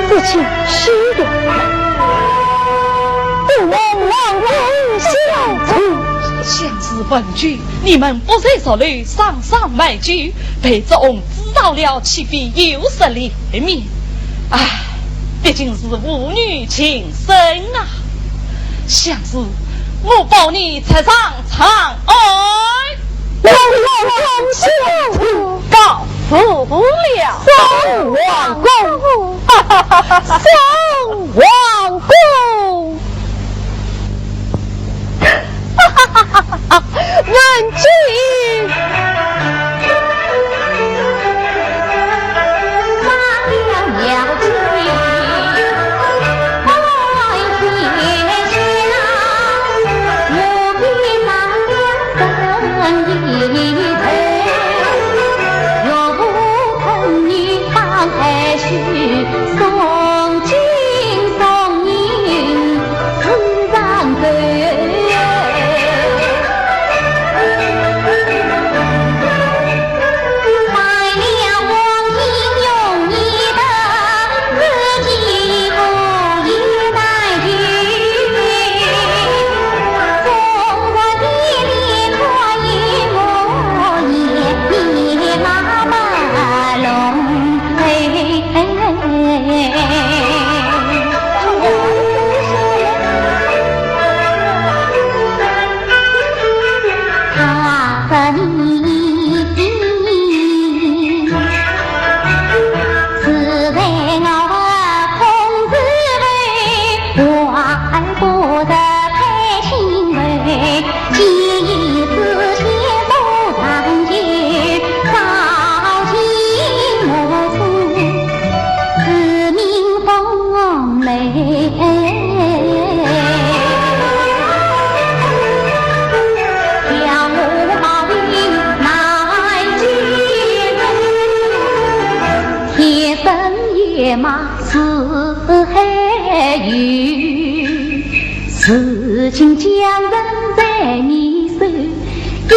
Speaker 1: 父亲是的，不能让人相处。
Speaker 5: 相思问句，你们不在手里上买句，被众知道了，岂必有失脸面？毕竟是父女情深啊！相思，我保你才上长安。
Speaker 1: 告诉不了宋王公，宋王公，文君。
Speaker 3: 送君送银自然对，买了黄金用你的自己不一带去，送我一粒可以我也拉马龙嘿。他和你是为我孔子为，我不得配亲为，既是先不长久，高亲莫负，自命风美。野马四海游，事情将人在你手，一边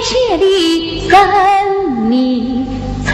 Speaker 3: 千里生命愁。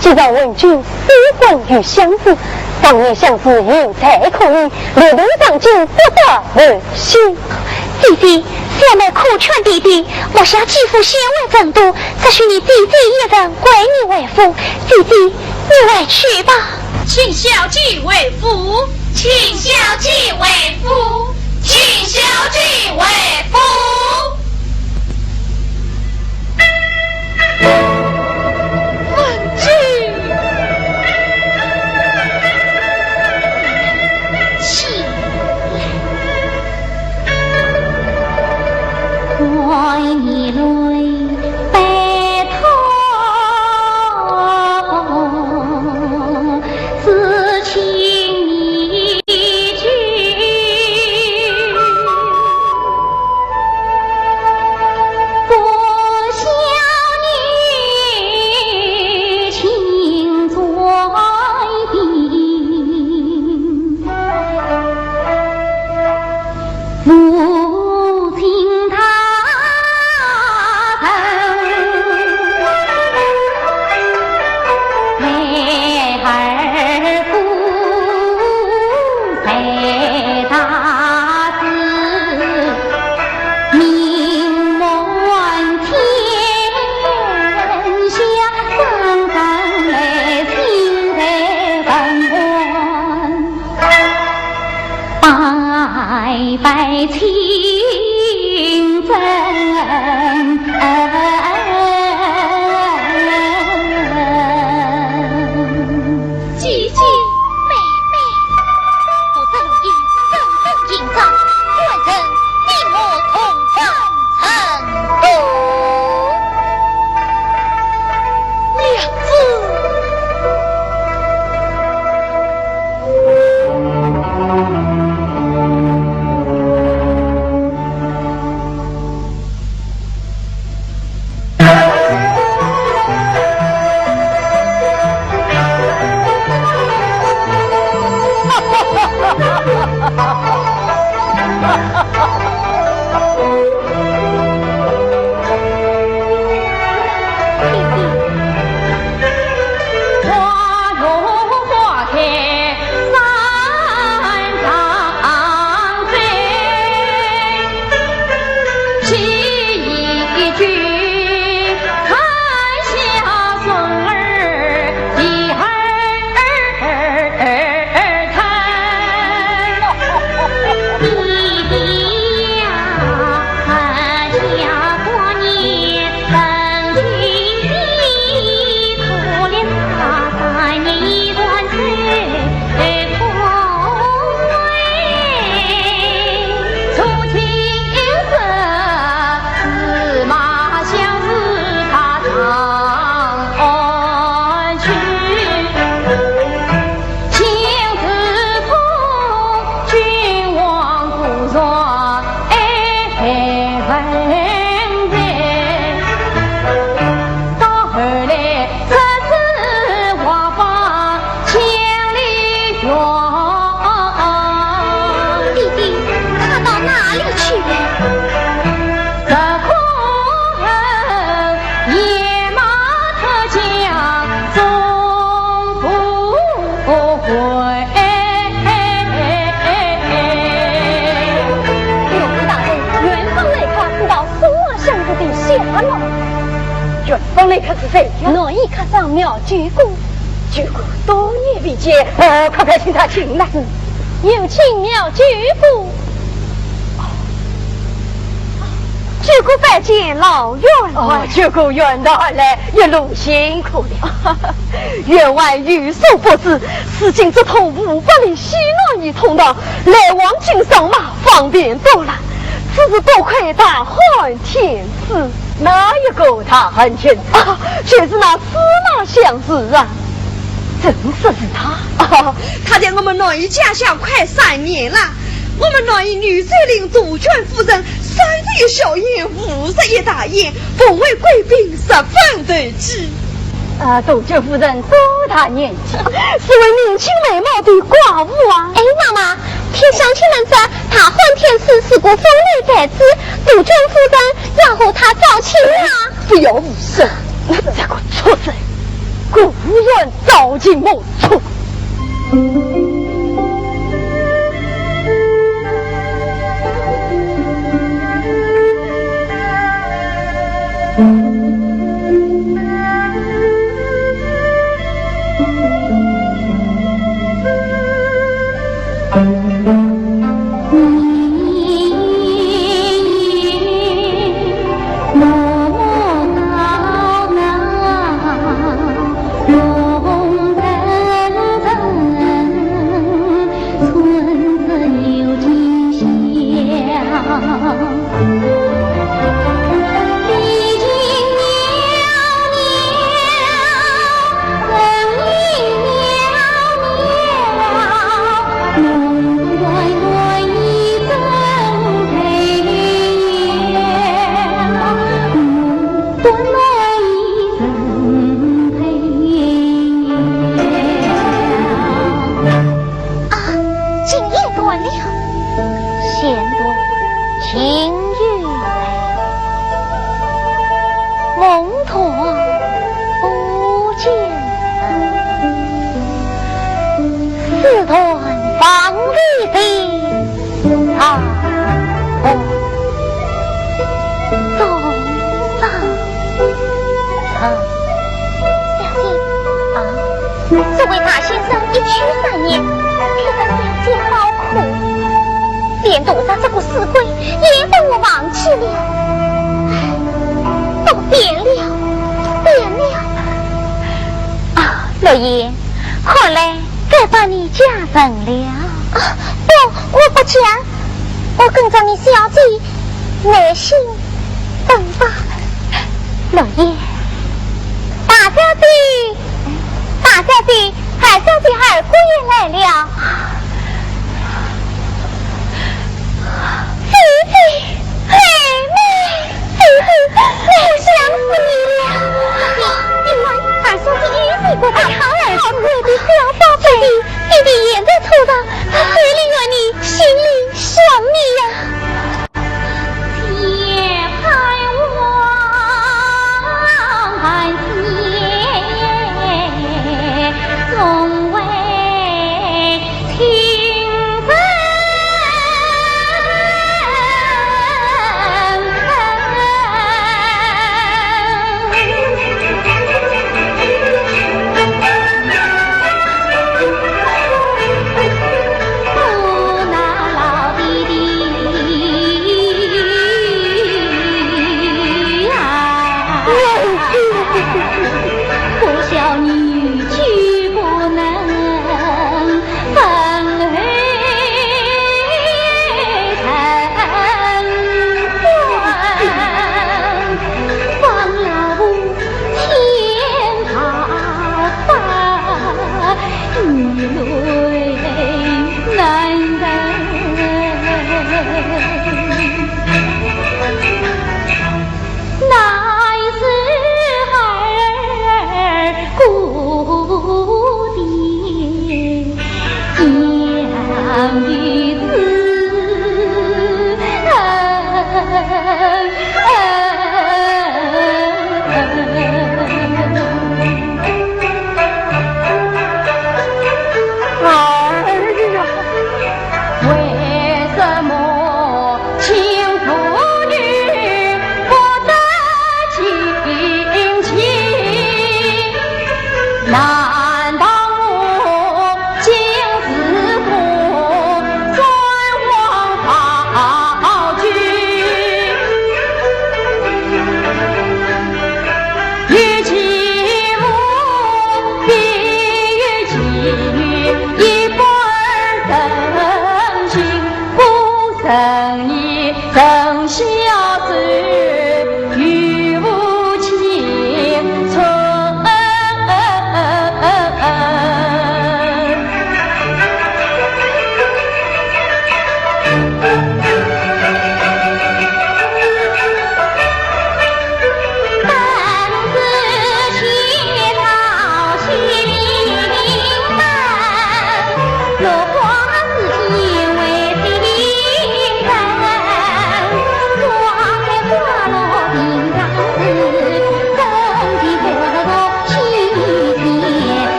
Speaker 1: 既然文君私婚与相思，当年相思有才可以，流动上进不得人心。
Speaker 2: 弟弟，小妹苦劝弟弟，莫想继父先为正督，只许你弟弟一人归你为父。弟弟，你来去吧。
Speaker 5: 请小姐为夫，请小姐为夫，请小姐为夫。
Speaker 4: 元芳那可是谁呀？
Speaker 1: 我一刻上庙鞠躬，
Speaker 4: 鞠躬多年未见，快请他进来。
Speaker 1: 有请庙鞠躬。鞠躬拜见老员外。
Speaker 4: 鞠躬员外来，一路辛苦了。
Speaker 1: 员外欲速不至，此经这头500里西南一通道，来往京上马方便多了。只是多亏大汉天子。
Speaker 4: 哪一个大汉天子？
Speaker 1: 却是那司马相子啊！
Speaker 4: 正是他。
Speaker 5: 他在我们内家乡快3年了。我们内女帅领主权夫人31小宴，51大宴，奉为贵宾，10分得体。
Speaker 4: 主君夫人多大年纪？
Speaker 1: 是位年轻美貌的寡妇啊！
Speaker 2: 哎，妈妈，听乡亲们说，他换天时是个风流才子，杜鹃夫人要和他造亲啊！
Speaker 4: 不要无声，这个畜生，故愿早进莫出。
Speaker 2: 这位大先生一去3年，看得小姐好苦，连肚上这个死鬼也被我忘记了，都变了。老爷，看来该把你嫁人了。不，我不嫁，我跟着你小姐耐心等吧。老爷，大小姐，海小姐二姑爷来了。姐姐，妹妹，我想死你了。因为二小姐一直过得好可的小宝贝，弟弟也在头上，他嘴里有你，心里想你呀。天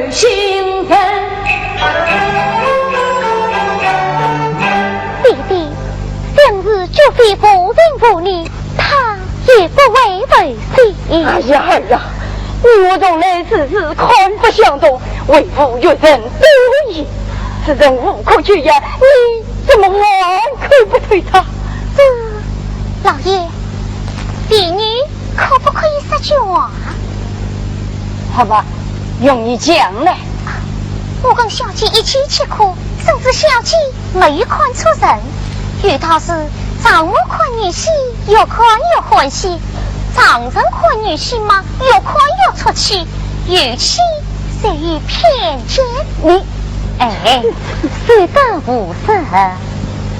Speaker 4: 儿心疼。
Speaker 2: 弟弟，今日就非夫人妇女，他也不为为谁。
Speaker 4: 哎呀儿啊，我从来世事看不相中，为父越人多疑，此人无可救呀，你怎么还可不推他？
Speaker 2: 老爷，婢女可不可以说句话？
Speaker 4: 好吧，用你讲来。
Speaker 2: 我跟小姐一起吃苦，甚至小姐没有看出人。遇他是丈夫看女婿，越看越欢喜；丈人看女婿嘛，越看越出气，语气虽有偏见。你，是的无色。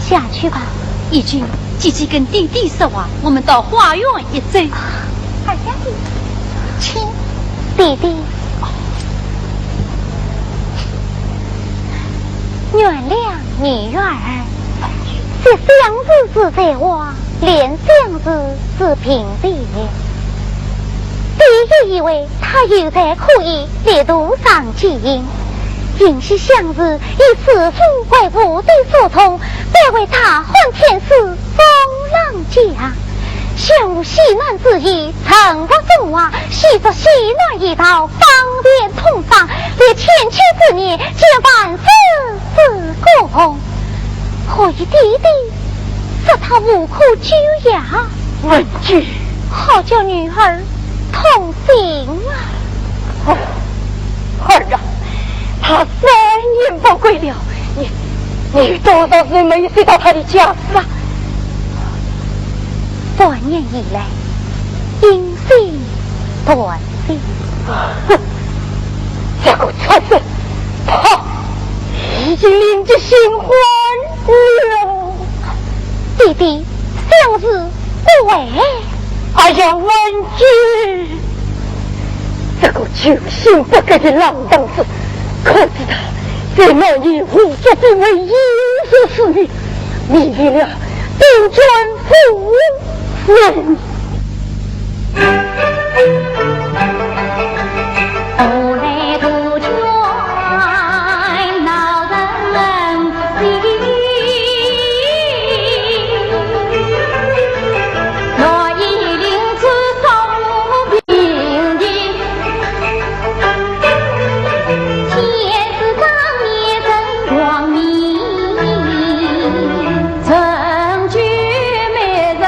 Speaker 2: 下去吧。
Speaker 5: 义军，姐姐跟弟弟说话，我们到花园一走。
Speaker 2: 二家弟，请弟弟。原谅女儿，这相思是在话，连相思是平地。弟弟以为他有才可以在路上经营，今夕相思以师父为无的所从，再为他换天师风浪家。向无西南之意，曾不中华，系着西南一道，方便通商，连千秋之年，皆万世之功。何以弟弟说他无可救呀？
Speaker 4: 文句，
Speaker 2: 好叫女儿痛心啊！
Speaker 4: 儿啊，他3年不归了，你多少岁没有回到他的家啊？
Speaker 2: 多年以来，因心断心。
Speaker 4: 这个畜生，他已经领着新欢了。
Speaker 2: 弟弟，相思不为。
Speaker 4: 哎呀，文君，这个求心不改的浪荡子，可知他在那里胡作非为，因私私欲，迷离了杜鹃夫人。
Speaker 3: 后来杜鹃恼人心，若一领此手平定，天子当年真光明，证据美人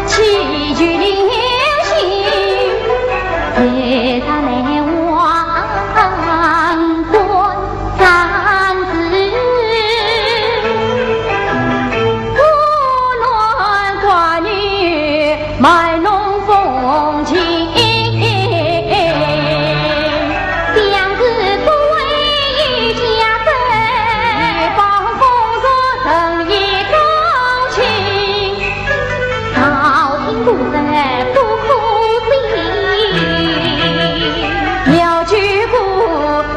Speaker 3: 齐聚联心，对他来王冠三子，不论寡女卖弄风情，相知不为一家人，帮风说生意高情，朝廷不在不哭心，妙举故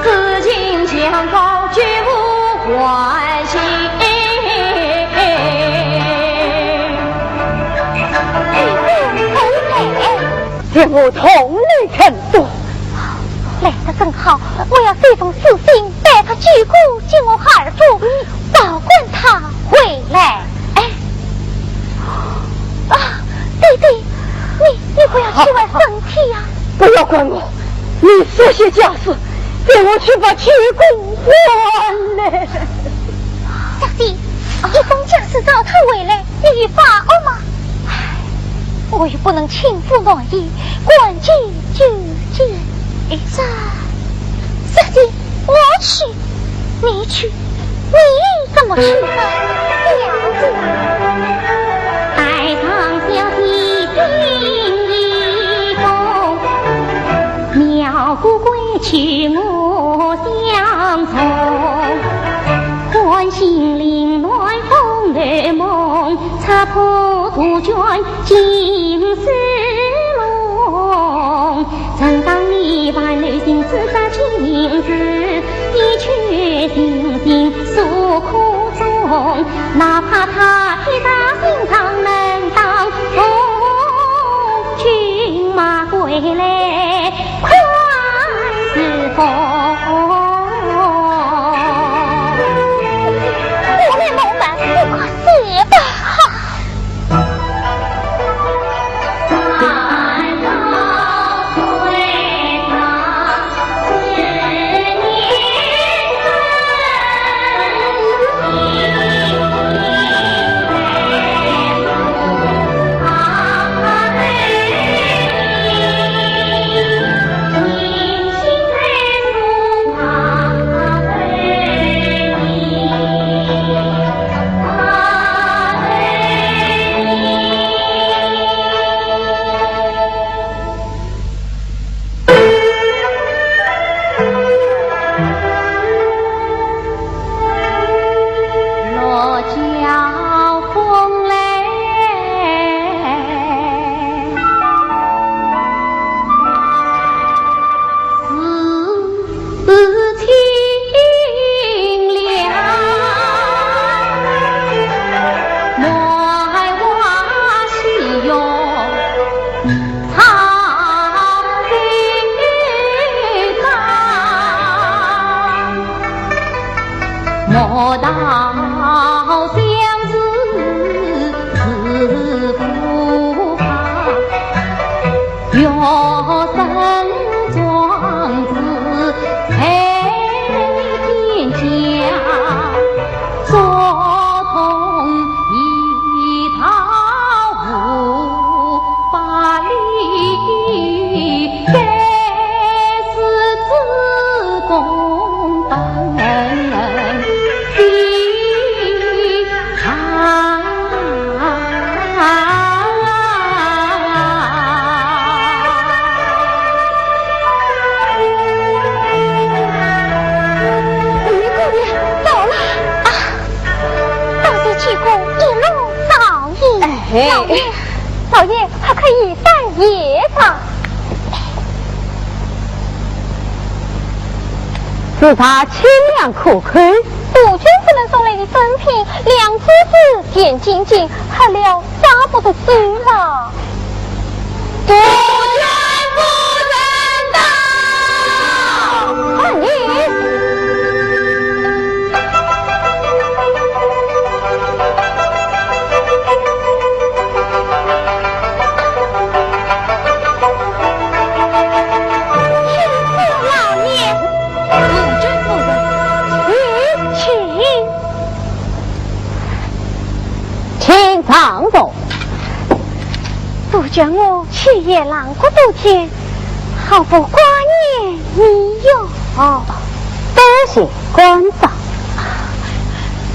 Speaker 3: 此情相告，绝无关系。
Speaker 4: 见我同类程度，
Speaker 2: 来得正好，我要这封私信带他举故见我儿父，保管他回来。弟弟，你不要去玩身体呀！
Speaker 4: 不要管我，你这些家事，给我去把曲骨还来。
Speaker 2: 小弟，一封家事找他回来，你与把握吗？我也不能轻负妄意，管记就记。小弟，我去，你去，你怎么去呢？娘子，
Speaker 3: 爱上小弟心一动，妙姑归去我相从，欢心凌乱风儿梦，擦破杜鹃金丝笼。曾当你万流行自杀情字，一曲心心诉苦衷，哪怕他铁打心肠能当风，骏马归来快似风。莫道相思自不怕，要生壮志配天家，做同一套无法理，该是自公本的长。
Speaker 1: 老爷，老爷还可以带叶子。是他清凉可口，杜君夫人送来的珍品，两珠子点晶晶，喝了扎不得水了。杜君夫人到，欢迎。常走，杜鹃我去夜郎国多天，好不挂念你哟。多谢关照。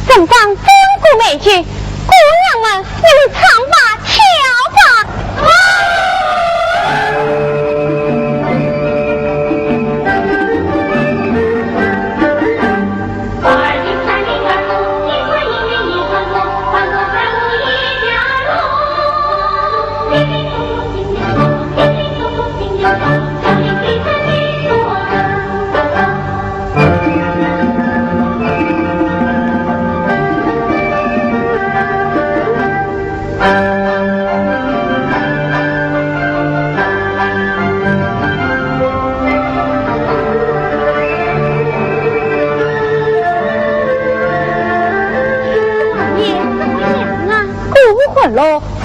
Speaker 1: 正当风骨美句，姑娘们，你们唱吧，跳吧。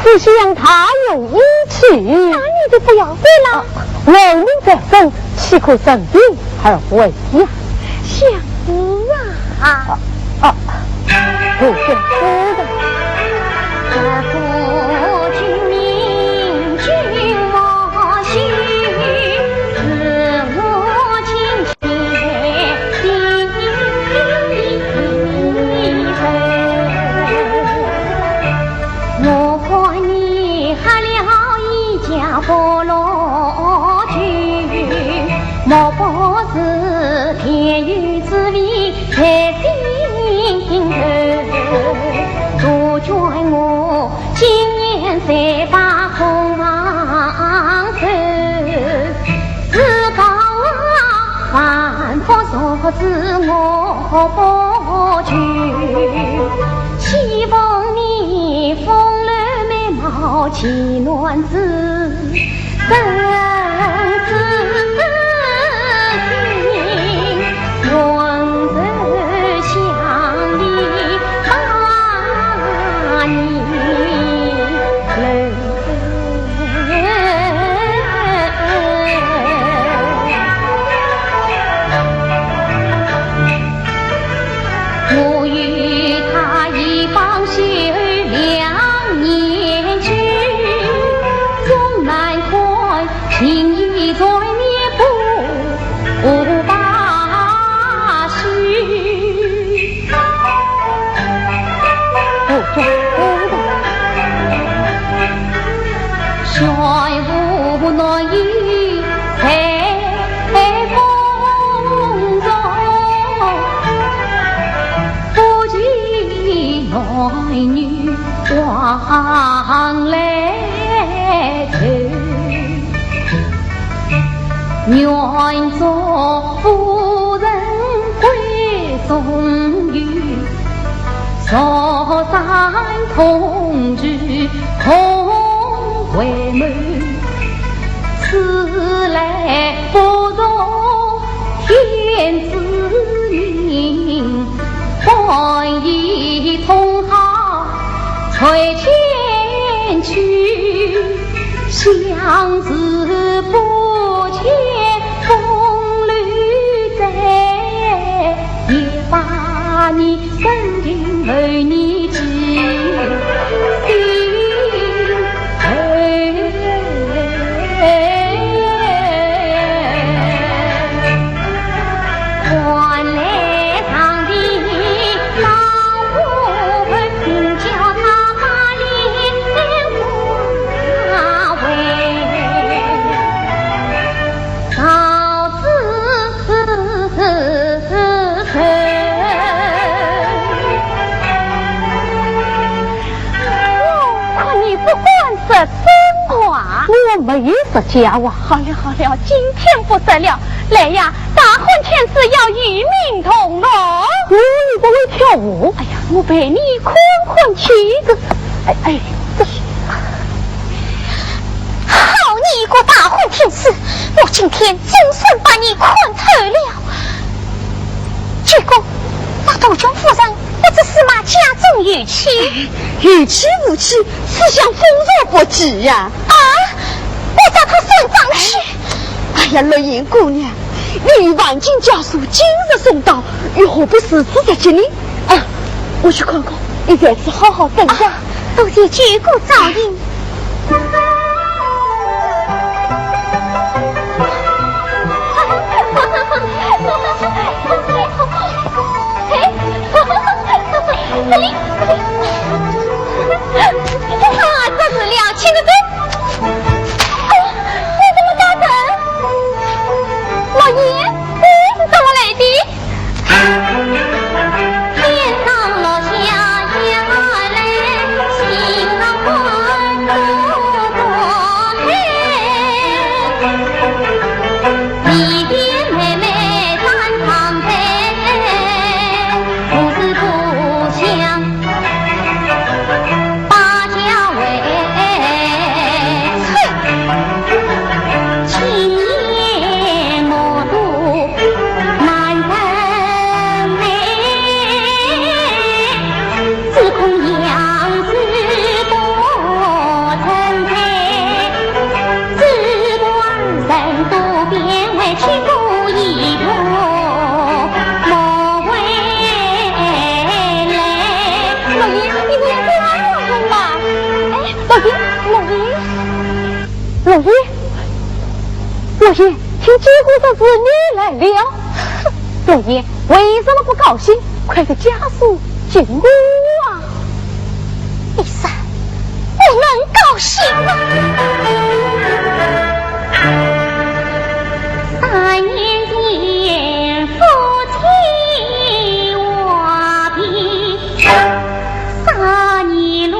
Speaker 1: 只是让他有意去，那你就不要对了。为民在身，岂可生病而为呀？相公啊！不是夫人。
Speaker 3: 夫君明君我心，自我亲切心头。我看你喝了一家菠萝酒，莫不是天有滋味在心头。杜鹃我今年才把空房手，自告反复说自我不去，希望你风流美貌气暖子，更自信温柔乡里把你留。我与他一帮修2年去，终难看情意在面不罢休。帅无奈于在风中，不知男女往来头，愿做夫人归终于，韶山同居同回眸，此来不容天之命，荒相思不遣风旅在，也把你深情为你知心。
Speaker 1: 我没有说假话。
Speaker 2: 好了好了，今天不得了，来呀，大婚前是要与民同乐。
Speaker 1: 你不会跳舞？
Speaker 2: 哎呀，我陪你宽宽妻子。哎，这是好你一个大婚天使，我今天总算把你看透了。结果那道中夫人不知是马家中有妻，
Speaker 1: 有妻无妻，思想丰饶不羁呀！
Speaker 2: 我找他算账去。
Speaker 1: 哎呀，乐言姑娘，你与万金家属今日送到，又何不私自在这里？我去看看，你在此好好等着。
Speaker 2: 多谢举国照应。这是了，请个走。你怎么打灯？老爷，你是怎么来的？天上落下呀来，心上欢多开。一边妹妹站长台，不是不想。
Speaker 1: 老爷，听几乎说是你来了。老爷，为什么不高兴？快给家属进屋啊！
Speaker 2: 医生，我能高兴吗？3年前夫妻瓦皮，3年来。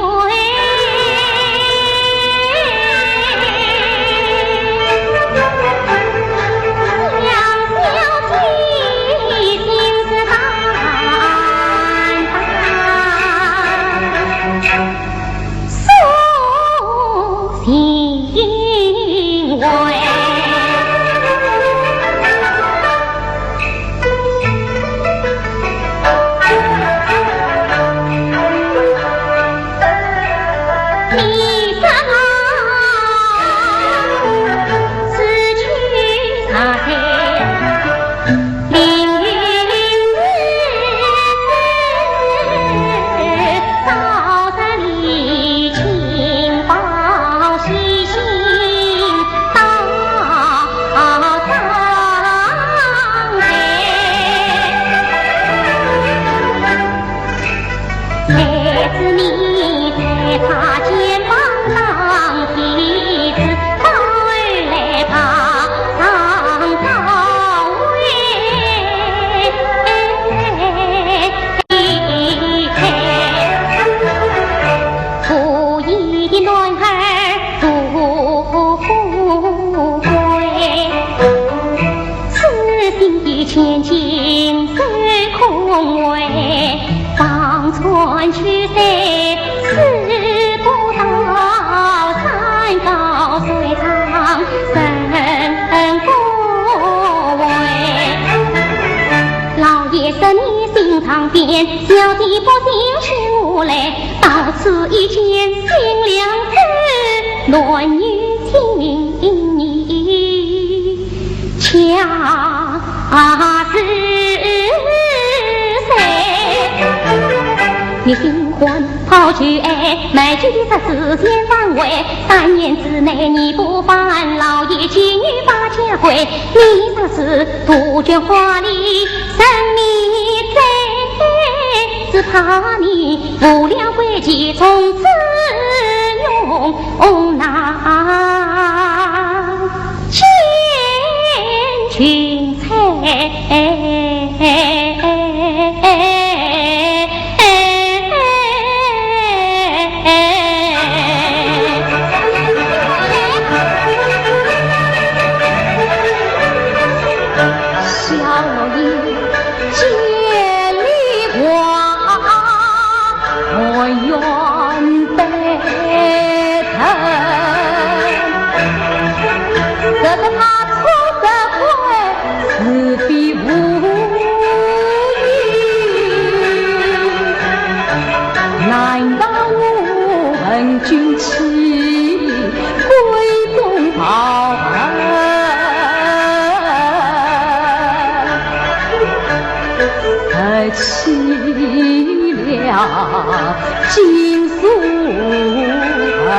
Speaker 2: 千金在空位，方寸去塞，刺不到山高水长，身不为。老爷生你心肠变，小弟不进去无来，到此一见心良知，论语天。
Speaker 3: 恰是谁？你新婚抛去买居的时间范围，3年之内你不犯老爷妻女把钱回，你这是杜鹃花里生迷贼，只怕你不良诡计从此用那千群彩。
Speaker 4: 军旗归宗报恩，弃了金素儿，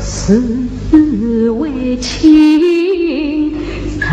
Speaker 4: 是为情深。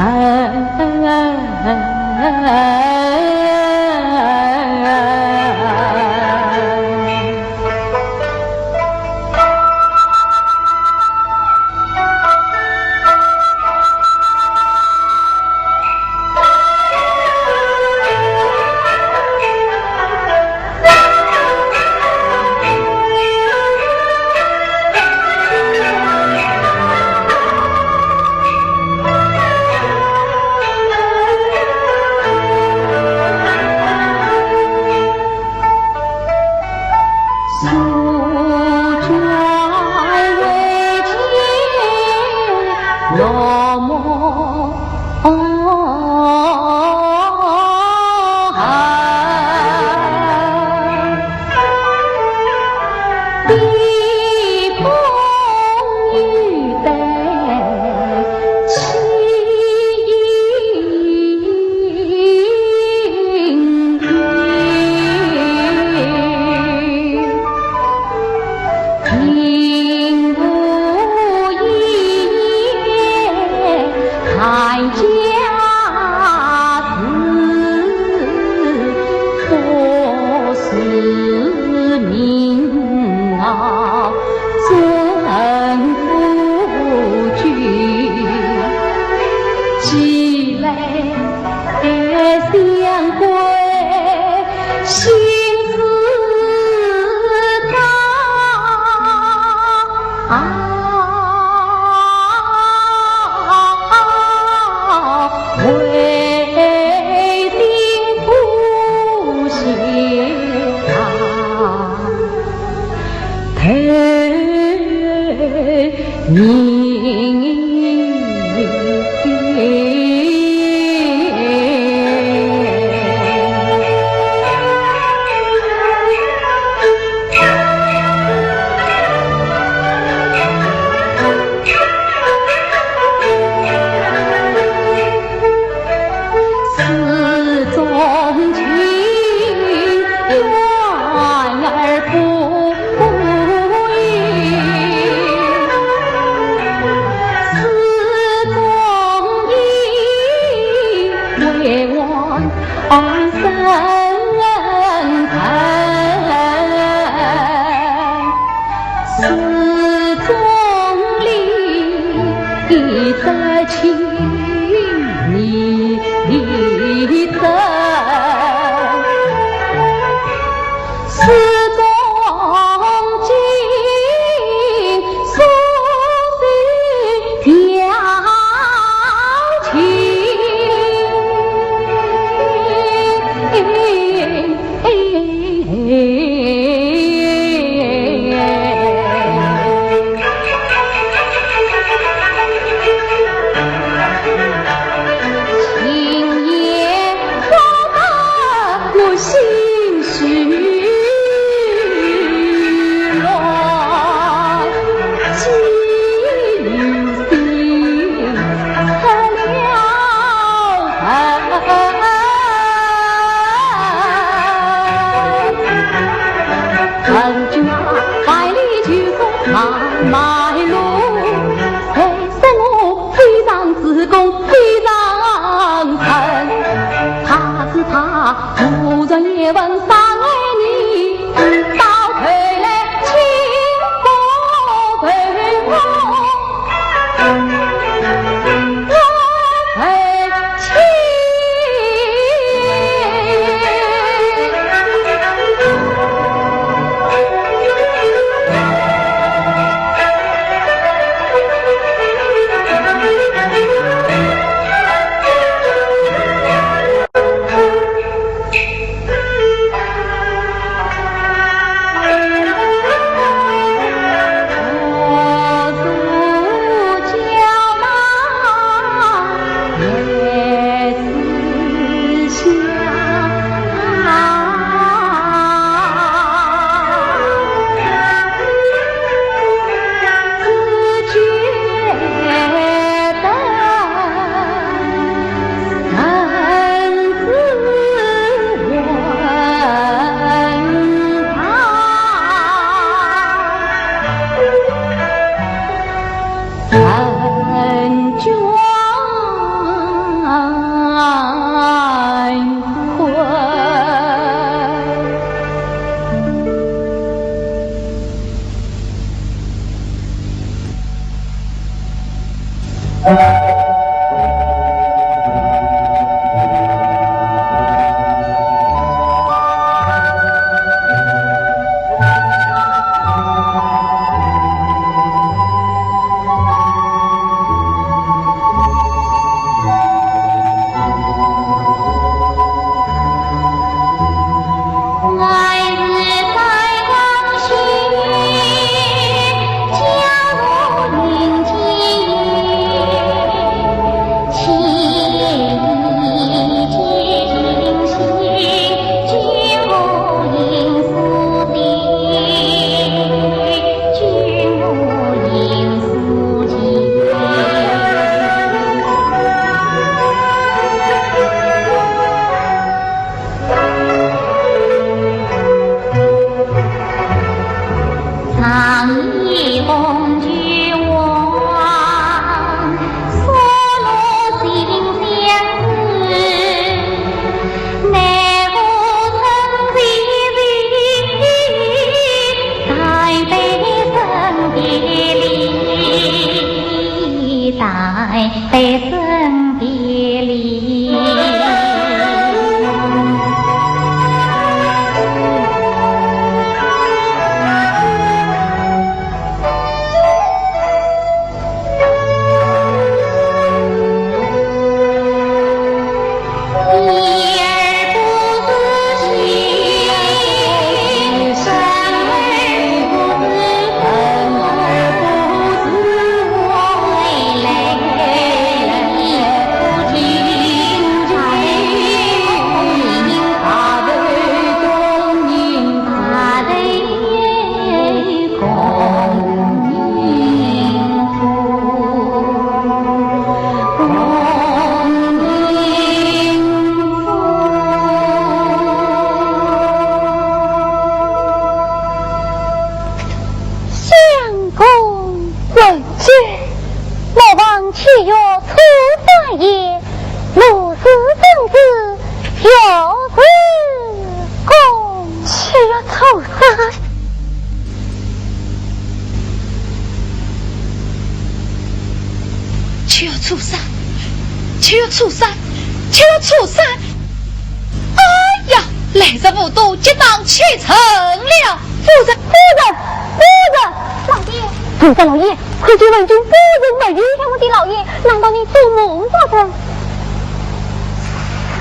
Speaker 1: 主子老爷，快去问君夫人为冤我的老爷，难道你做梦发的？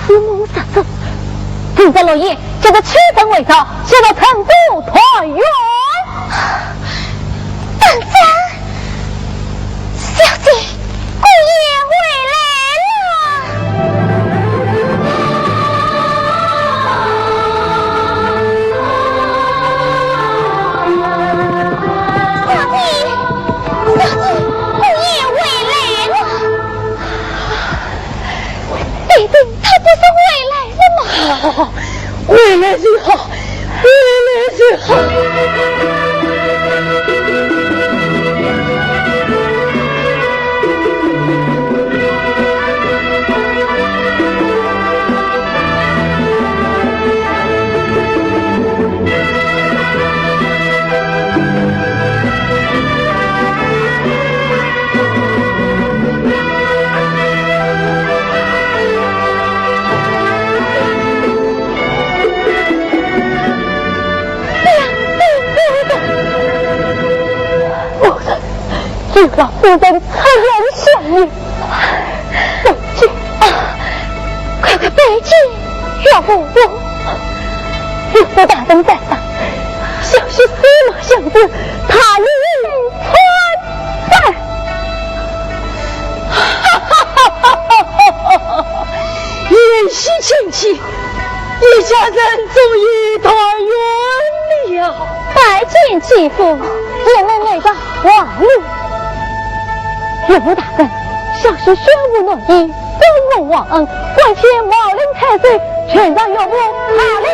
Speaker 1: 做梦啥子？主子老爷，这个屈臣为诏，写到成都团圆。
Speaker 2: 等等，小姐，姑爷回来了。小姐。
Speaker 1: 就让夫人残忍相遇，北京快快北京，要不我岳父大人在上，小婿司马相子，他日穿沿袭亲戚，一家人终于团圆了。拜见继父，也能那个王路。岳父大人，小婿宣无诺言，尊蒙忘恩，为天冒领太岁，全让岳父他领